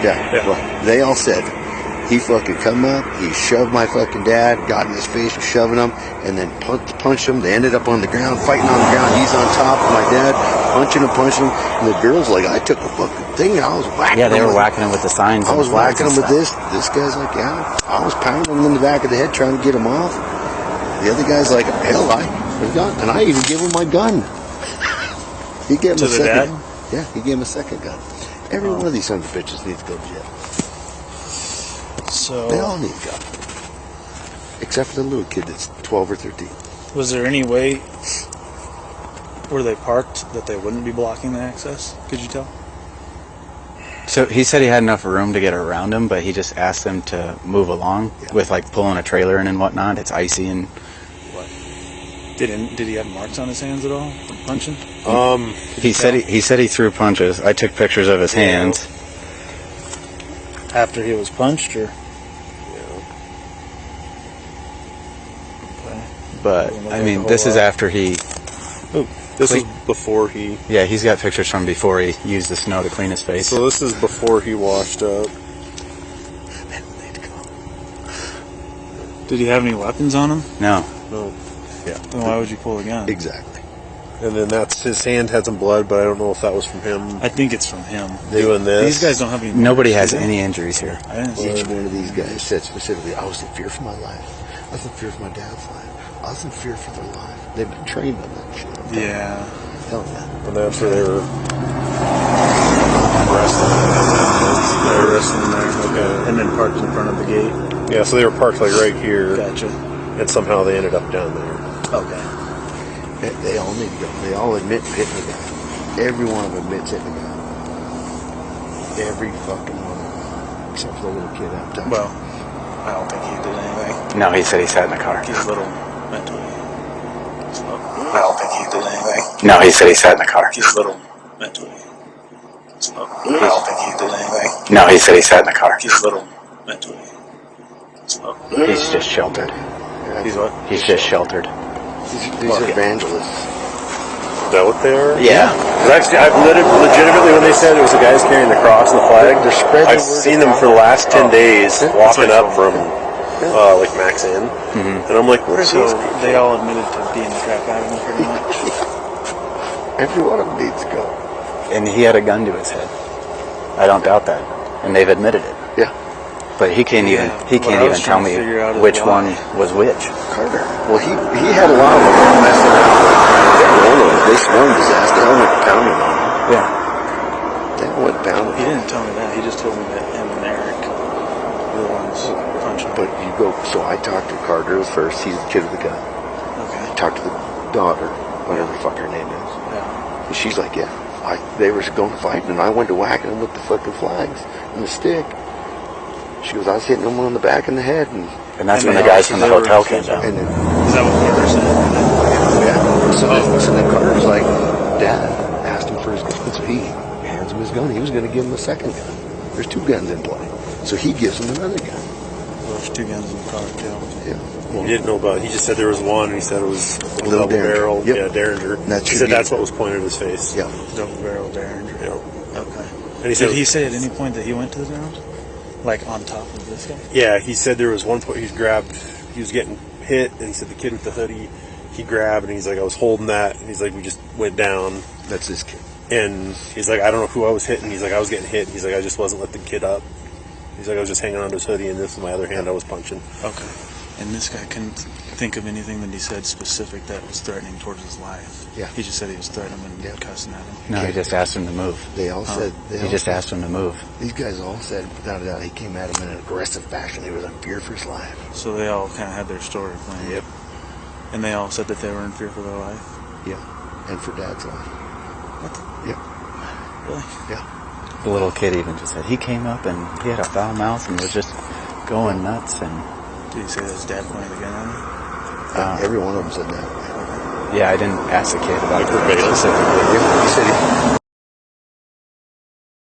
Yeah. Well, they all said he fucking come up, he shoved my fucking dad, got in his face, was shoving him, and then punched him. They ended up on the ground, fighting on the ground. He's on top of my dad, punching him. And the girl's like, I took a fucking thing and I was whacking him. Yeah, they were whacking him with the signs. I was whacking him with this. This guy's like, yeah. I was pounding him in the back of the head trying to get him off. The other guy's like, hell, and I even gave him my gun. He gave him a second. Dad? Yeah, he gave him a second gun. Every one of these sons of bitches needs to go to jail. So they all need a gun. Except for the little kid that's 12 or 13. Was there any way where they parked that they wouldn't be blocking the access? Could you tell? So he said he had enough room to get around him, but he just asked them to move along with like pulling a trailer in and whatnot. It's icy and Did he have marks on his hands at all from punching? He said he threw punches. I took pictures of his hands. After he was punched, or? Okay. But I mean, this is after he. This is before he. Yeah, he's got pictures from before he used the snow to clean his face. So this is before he washed up. Did he have any weapons on him? No. No. Yeah. Then why would you pull a gun? Exactly. And then that's his hand had some blood, but I don't know if that was from him. I think it's from him. Doing this. These guys don't have any. Nobody has any injuries here. Each one of these guys said specifically, I was in fear for my life. I was in fear for my dad's life. I was in fear for their life. They've been trained on that shit. Yeah. Hell yeah. And that's where they were arrested. They were arrested in there. Okay. And then parked in front of the gate. Yeah, so they were parked like right here. Gotcha. And somehow they ended up down there. Okay. They all need to go. They all admit hitting the guy. Every one of them admits hitting the guy. Every fucking one of them. Except for the little kid out there. Well, I don't think he did anything. No, he said he sat in the car. He's a little mentally. I don't think he did anything. No, he said he sat in the car. He's a little mentally. I don't think he did anything. No, he said he sat in the car. He's a little mentally. He's just sheltered. He's what? He's just sheltered. These are evangelists. Is that what they are? Yeah. Actually, I've legitimately, when they said it was the guys carrying the cross and the flag, I've seen them for the last 10 days walking up from like Max Inn. And I'm like, what are these people? They all admitted to being the crap out of him pretty much. Every one of them needs to go. And he had a gun to his head. I don't doubt that. And they've admitted it. Yeah. But he can't even tell me which one was which. Carter. Well, he had a lot of them messing out. They swarmed his ass. They all went pounding on him. Yeah. They all went pounding. He didn't tell me that. He just told me that him and Eric were the ones punching. But you go. So I talked to Carter first. He's the kid with the gun. Okay. I talked to the daughter, whatever the fuck her name is. Yeah. And she's like, yeah. They were going to fight, and I went to whacking them with the fucking flags and the stick. She goes, I was hitting them on the back and the head, and that's when the guys from the hotel came down. And then, is that what Carter said? Yeah. So then Carter's like, Dad asked him for his gun, so he hands him his gun. He was going to give him a second gun. There's two guns in play, so he gives him another gun. Well, there's two guns in the car too. Yeah. Well, he didn't know about it. He just said there was one, and he said it was a Little double barrel. Yep. Yeah, Derringer. He said that's what was pointed at his face. Yeah. Double barrel Derringer. Yeah. Okay. And he said, did he say at any point that he went to the ground? Like on top of this guy? Yeah, he said there was one point he was getting hit, and he said the kid with the hoodie, he grabbed, and he's like, I was holding that, and he's like, we just went down. That's his kid. And he's like, I don't know who I was hitting. He's like, I was getting hit. He's like, I just wasn't letting the kid up. He's like, I was just hanging on to his hoodie, and this with my other hand I was punching. Okay. And this guy couldn't think of anything that he said specific that was threatening towards his life. Yeah. He just said he was threatening him and cussing at him. No, he just asked him to move. They all said... He just asked him to move. These guys all said, without a doubt, he came at him in an aggressive fashion. He was in fear for his life. So they all kind of had their story playing. Yep. And they all said that they were in fear for their life? Yeah. And for Dad's life. What? Yep. Really? Yeah. The little kid even just said he came up and he had a foul mouth and was just going nuts. And did he say that his dad pointed the gun at him? Every one of them said that. Yeah, I didn't ask the kid about Like the specifically. Yeah, he said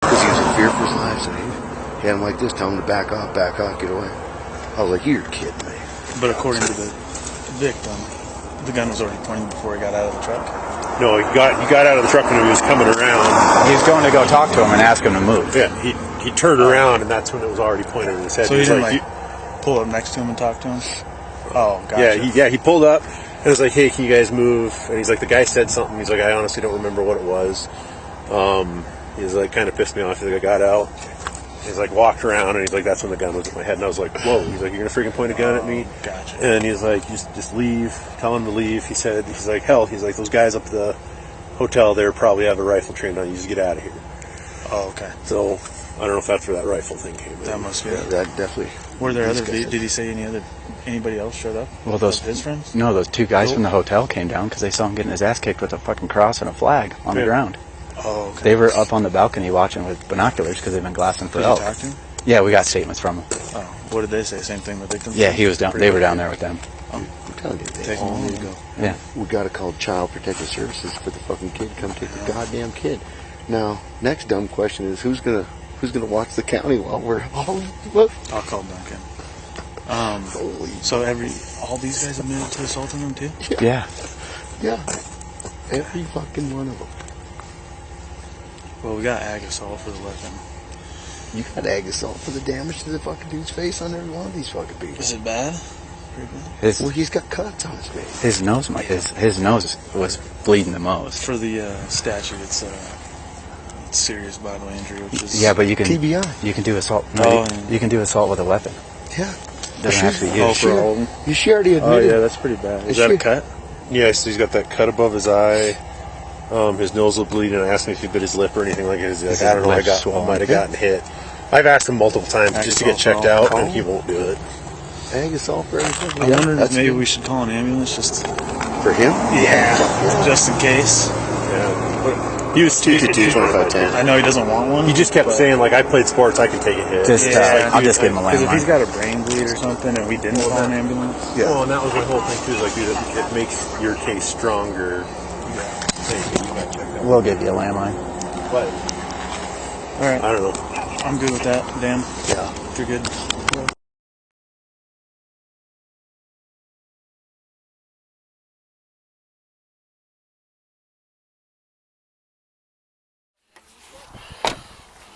because he was in fear for his life, so he had him like this, telling him to back off, get away. I was like, you're kidding me. But according to the victim, the gun was already pointing before he got out of the truck. No, he got out of the truck when he was coming around. He was going to go talk to him and ask him to move. Yeah, he turned around, and that's when it was already pointed at his head. So he didn't pull up next to him and talk to him? Oh, gotcha. Yeah, he pulled up and was like, hey, can you guys move? And he's like, the guy said something. He's like, I honestly don't remember what it was. He's like, kind of pissed me off. He's like, I got out. He's like, walked around, and he's like, that's when the gun was at my head. And I was like, whoa. He's like, you're going to freaking point a gun at me? Gotcha. And he's like, just leave. Tell him to leave. He's like, hell, he's like, those guys up at the hotel there probably have a rifle trained on you. Just get out of here. Oh, okay. So I don't know if that's where that rifle thing came in. That must be it. That definitely. Were there other? Did he say anybody else showed up? Well, those his friends? No, those two guys from the hotel came down because they saw him getting his ass kicked with a fucking cross and a flag on the ground. Oh, okay. They were up on the balcony watching with binoculars because they've been glassing for elk. Did you talk to him? Yeah, we got statements from him. Oh, what did they say? Same thing the victims? Yeah, he was down. They were down there with them. I'm telling you, they Take all him need to home. go. Yeah. We got to call Child Protective Services for the fucking kid. Come take the goddamn kid. Now, next dumb question is who's gonna watch the county while we're all? I'll call Duncan. So all these guys admitted to assaulting him too? Yeah. Yeah. Every fucking one of them. Well, we got ag assault for the weapon. You got ag assault for the damage to the fucking dude's face on every one of these fucking people. Is it bad? Well, he's got cuts on his face. His nose, his nose was bleeding the most. For the statute, it's serious bodily injury, which is Yeah, but you can TBI. You can do assault. No, you can do assault with a weapon. Yeah. Doesn't have to be Oh, used. for all of them? She already admitted. Oh yeah, that's pretty bad. Is that a cut? Yes, he's got that cut above his eye. His nose will bleed, and I asked him if he bit his lip or anything like that. He's like, I don't know, I might have gotten hit. I've asked him multiple times just to get checked out, and he won't do it. Ag assault for everything. I wondered if maybe we should call an ambulance just for him. Yeah, just in case. Yeah. He was 222-2510. I know he doesn't want one. He just kept saying, like, I played sports, I can take a hit. I'll just give him a landline. Because if he's got a brain bleed or something and we didn't call an ambulance. Yeah. Well, and that was my whole thing, too, is like, dude, it makes your case stronger. We'll give you a landline. But, all right. I don't know. I'm good with that, Dan. Yeah. You're good.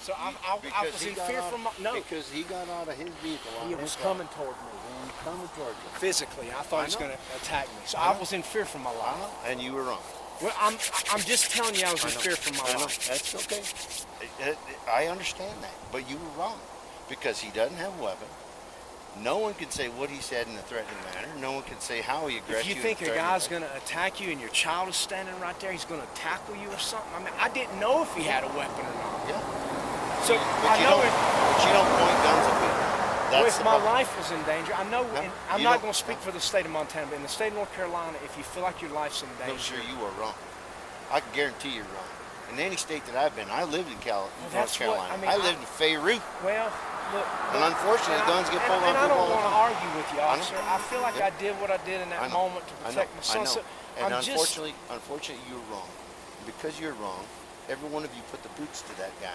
So I was in fear from because he got out of his vehicle. He was coming toward me. Coming toward you. Physically, I thought he was going to attack me. So I was in fear for my life. And you were wrong. Well, I'm just telling you I was in fear for my life. That's okay. I understand that, but you were wrong because he doesn't have a weapon. No one can say what he said in a threatening manner. No one can say how he aggressed you. If you think a guy's going to attack you and your child is standing right there, he's going to tackle you or something. I mean, I didn't know if he had a weapon or not. Yeah. So but you don't point guns at people. Well, if my life was in danger, I know. I'm not going to speak for the state of Montana, but in the state of North Carolina, if you feel like your life's in danger, no, sir, you are wrong. I can guarantee you're wrong. In any state that I've been, I lived in North Carolina. I lived in Beirut. Well, look, and unfortunately, guns get pulled on people. And I don't want to argue with you, officer. I feel like I did what I did in that moment to protect my son. So and unfortunately, you're wrong. And because you're wrong, every one of you put the boots to that guy.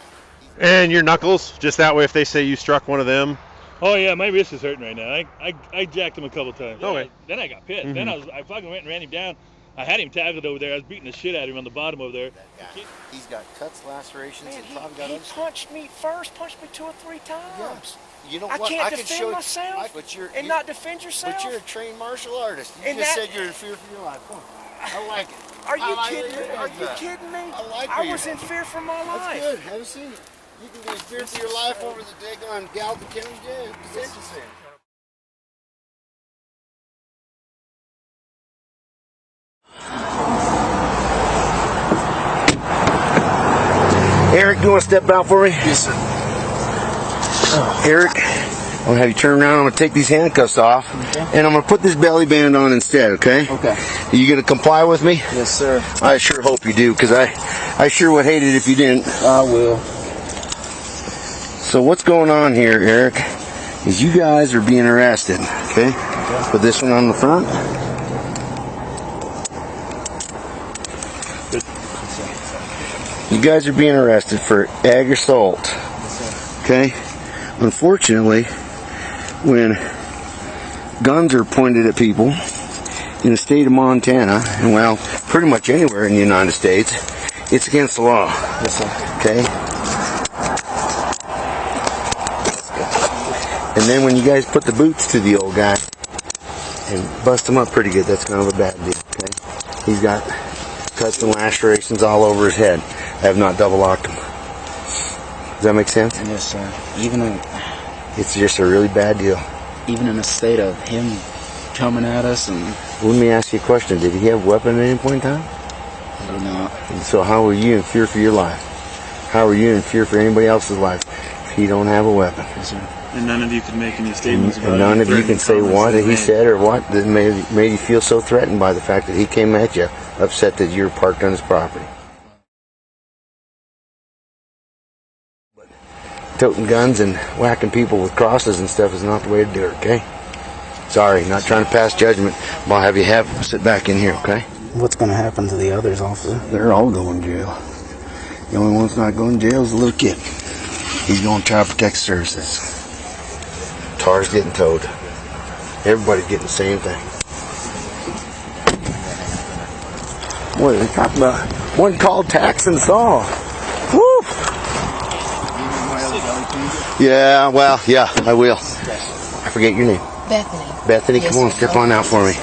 And your knuckles, just that way if they say you struck one of them. Oh yeah, my wrist is hurting right now. I jacked him a couple times. Okay. Then I got pissed. Then I fucking went and ran him down. I had him tackled over there. I was beating the shit out of him on the bottom over there. He's got cuts, lacerations, and probably got he punched me 2 or 3 times. Yes. You know I what? can't defend myself and not defend yourself. But you're a trained martial artist. You just said you're in fear for your life. I like it. Are you kidding me? Are you kidding me? I was in fear for my life. That's good. Have a seat. You can be in fear for your life over the daggone Gallatin County Jail detention center. Eric, do you want to step out for me? Yes, sir. Eric, I'm going to have you turn around. I'm going to take these handcuffs off, and I'm going to put this belly band on instead, okay? Okay. Are you going to comply with me? Yes, sir. I sure hope you do, because I sure would hate it if you didn't. I will. So what's going on here, Eric, is you guys are being arrested, okay? Put this one on the front. You guys are being arrested for ag assault, okay? Unfortunately, when guns are pointed at people in the state of Montana, and well, pretty much anywhere in the United States, it's against the law, okay? And then when you guys put the boots to the old guy and bust him up pretty good, that's kind of a bad deal, okay? He's got cuts and lacerations all over his head. I have not double locked him. Does that make sense? Yes, sir. Even it's just a really bad deal. Even in a state of him coming at us and... Let me ask you a question. Did he have a weapon at any point in time? Did not. And so how were you in fear for your life? How are you in fear for anybody else's life if you don't have a weapon? Yes, sir. And none of you can make any statements about it. And none of you can say what he said or what that made you feel so threatened by the fact that he came at you, upset that you were parked on his property. Toting guns and whacking people with crosses and stuff is not the way to do it, okay? Sorry, not trying to pass judgment. I'll have you sit back in here, okay? What's going to happen to the others, officer? They're all going to jail. The only one that's not going to jail is the little kid. He's going to Child Protective Services. Tar's getting towed. Everybody's getting the same thing. What are they talking about? One called tax and saw. Woo! Yeah, well, yeah, I will. I forget your name. Bethany. Bethany, Yes, come on, sir. step on out for me.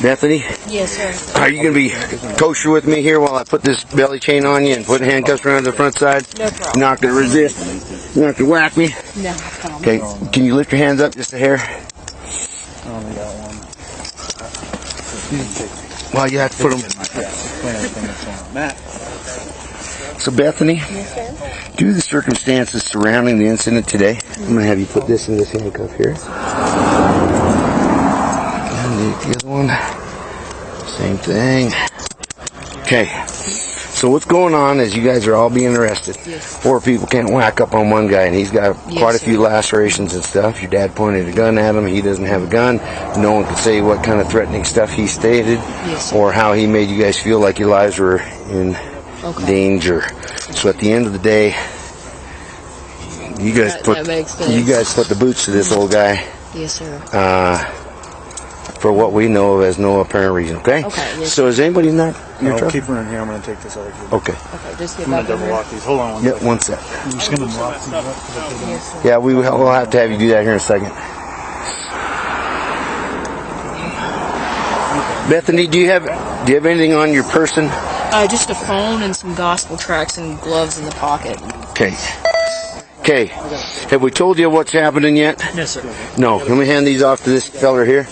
Bethany, Yes, sir. are you going to be kosher with me here while I put this belly chain on you and put handcuffs around the front side? No problem. You're not going to resist? You're not going to whack me? No. Okay, can you lift your hands up just a hair? I only got one. Well, you have to put them. Explain everything that's going on. Matt. So, Bethany, Yes, sir. due to the circumstances surrounding the incident today, I'm going to have you put this in this handcuff here. And the other one, same thing. Okay. So what's going on is you guys are all being arrested. Yes. 4 people can't whack up on one guy, and he's got quite a few lacerations and stuff. Your dad pointed a gun at him. He doesn't have a gun. No one could say what kind of threatening stuff he stated, or how he made you guys feel like your lives were in danger. So at the end of the day, you guys put the boots to this old guy. Yes, sir. For what we know of as no apparent reason. Okay. Okay. Yes, so is anybody not in your No, truck? keep her in here. I'm going to take this other kid. Okay. Okay, just get I'm going back to over double lock these. Hold on one second. One sec. I'm just going to lock these up. Yes, sir. Yeah, we'll have to have you do that here in a second. Bethany, do you have anything on your person? Just a phone and some gospel tracts and gloves in the pocket. Okay. Okay. Have we told you what's happening yet? No, sir. No. Let me hand these off to this fella here.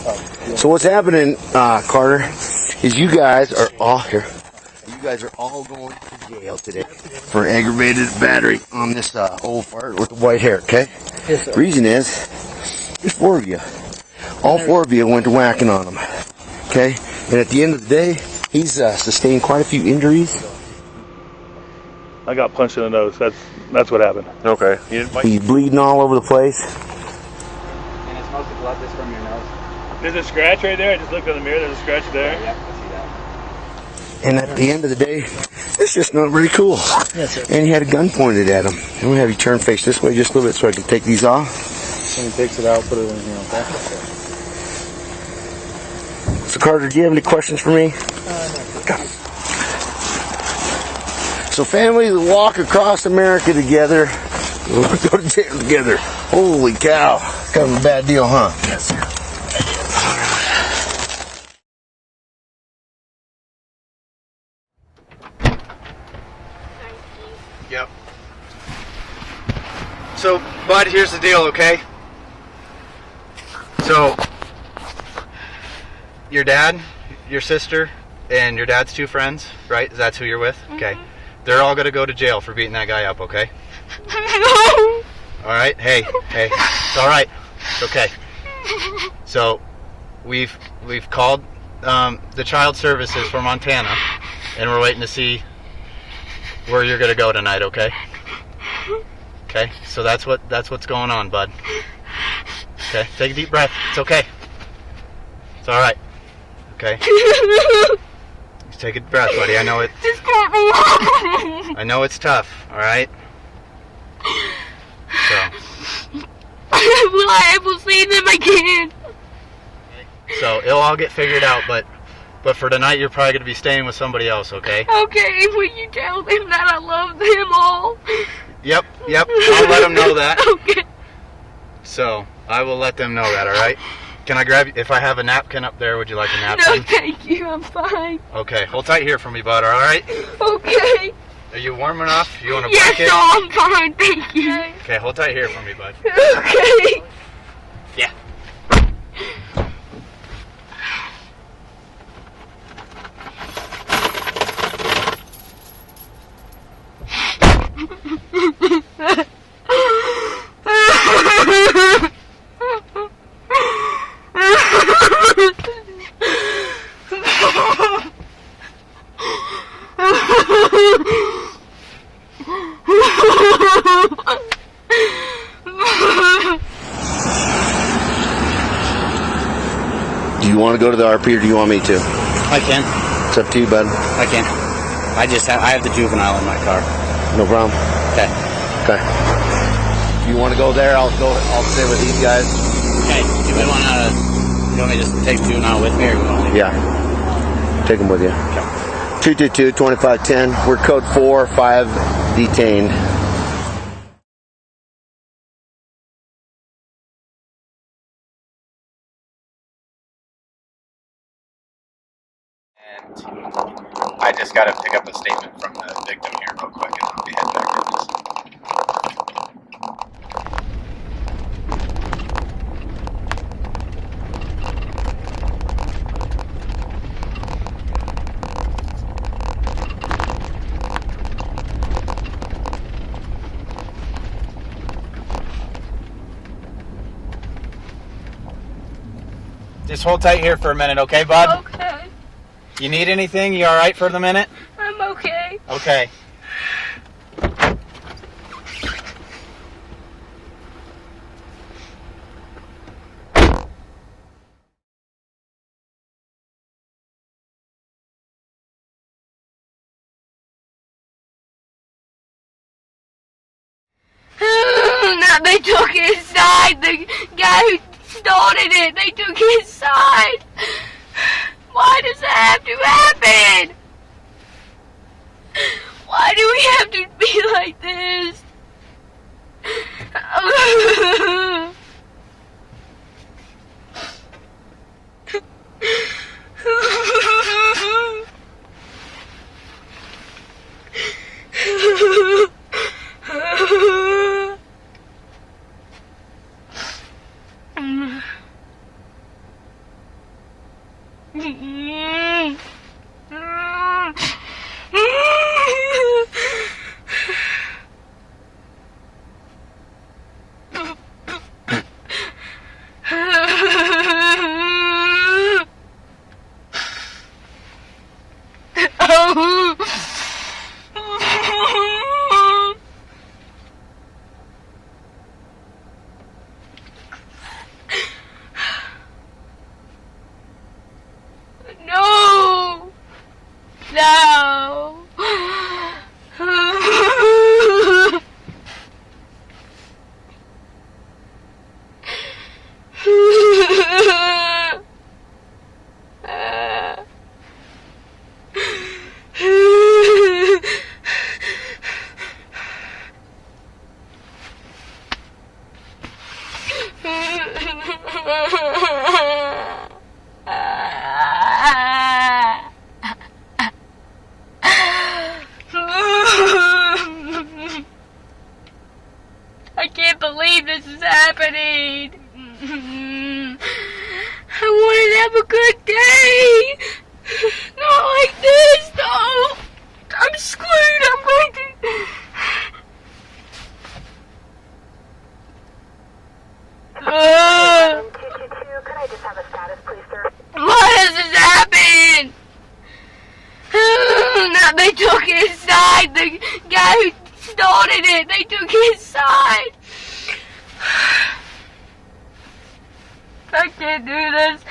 So what's happening, Carter, is you guys are all here. You guys are all going to jail today for aggravated battery on this old fart with the white hair. Okay. Yes, sir. Reason is, there's 4 of you. All 4 of you went to whacking on him. Okay. And at the end of the day, he's sustained quite a few injuries. I got punched in the nose. That's what happened. Okay. He's bleeding all over the place. And it's mostly blood that's from your nose. There's a scratch right there. I just looked in the mirror. There's a scratch there. Yep, I see that. And at the end of the day, it's just not very cool. Yes, sir. And he had a gun pointed at him. I'm going to have you turn face this way just a little bit so I can take these off. When he takes it out, put it in here, okay? So Carter, do you have any questions for me? No. So families that walk across America together will go to jail together. Holy cow. Kind of a bad deal, huh? Yes, sir. Yep. So, bud, here's the deal, okay? So, your dad, your sister, and your dad's 2 friends, right? That's who you're with? Okay. They're all gonna go to jail for beating that guy up, okay? Alright? Hey, it's alright. It's okay. So, we've called the child services for Montana, and we're waiting to see where you're gonna go tonight, okay? Okay, so that's what's going on, bud. Okay, take a deep breath. It's okay. It's all right. Okay. Just take a breath, buddy. I know it. I know it's tough. All right. So. Will I ever see them again? So it'll all get figured out, but for tonight you're probably gonna be staying with somebody else, okay? Okay, will you tell them that I love them all? Yep. I'll let them know that. Okay. So I will let them know that. All right. Can I grab you? If I have a napkin up there, would you like a napkin? No, thank you. I'm fine. Okay. Hold tight here for me, bud. All right. Okay. Are you warm enough? You want to Yes, blanket? no, I'm fine. Thank you. Okay. Hold tight here for me, bud. Okay. Yeah. Do you want to go to the RP or do you want me to? I can. It's up to you, bud. I can. I have the juvenile in my car. No problem. Okay. Okay. If you want to go there, I'll stay with these guys. Okay. Do we want to? You want me to just take juvenile with me, or you want me? Yeah. Take them with you. Okay. 222-2510. We're code 4-5 detained. I just got to pick up a statement from the victim here real quick, and I'll be heading back to this. Just hold tight here for a minute, okay, bud? Okay. You need anything? You all right for the minute? I'm okay. Okay. Now they took his side. The guy who started it, they took his side. Why does that have to happen? Why do we have to be like this? No! No! I can't believe this is happening. I want to have a good day. Not like this, though. I'm screwed. I'm going to... Could I just have a status, please, sir? Why does this happen? Now they took his side. The guy who started it, they took his side. I can't do this.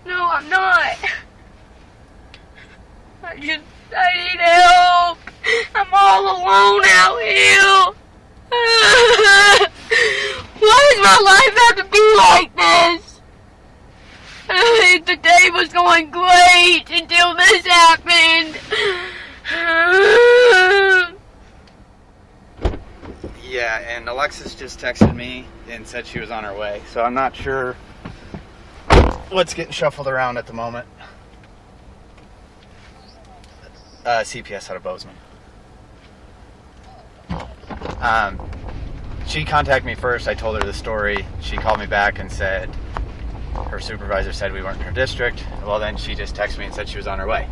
No, I'm not. I need help. I'm all alone out here. Why does my life have to be like this? The day was going great until this happened. Yeah, and Alexis just texted me and said she was on her way, so I'm not sure what's getting shuffled around at the moment. CPS out of Bozeman. she contacted me first. I told her the story. She called me back and said her supervisor said we weren't in her district. Well, then she just texted me and said she was on her way.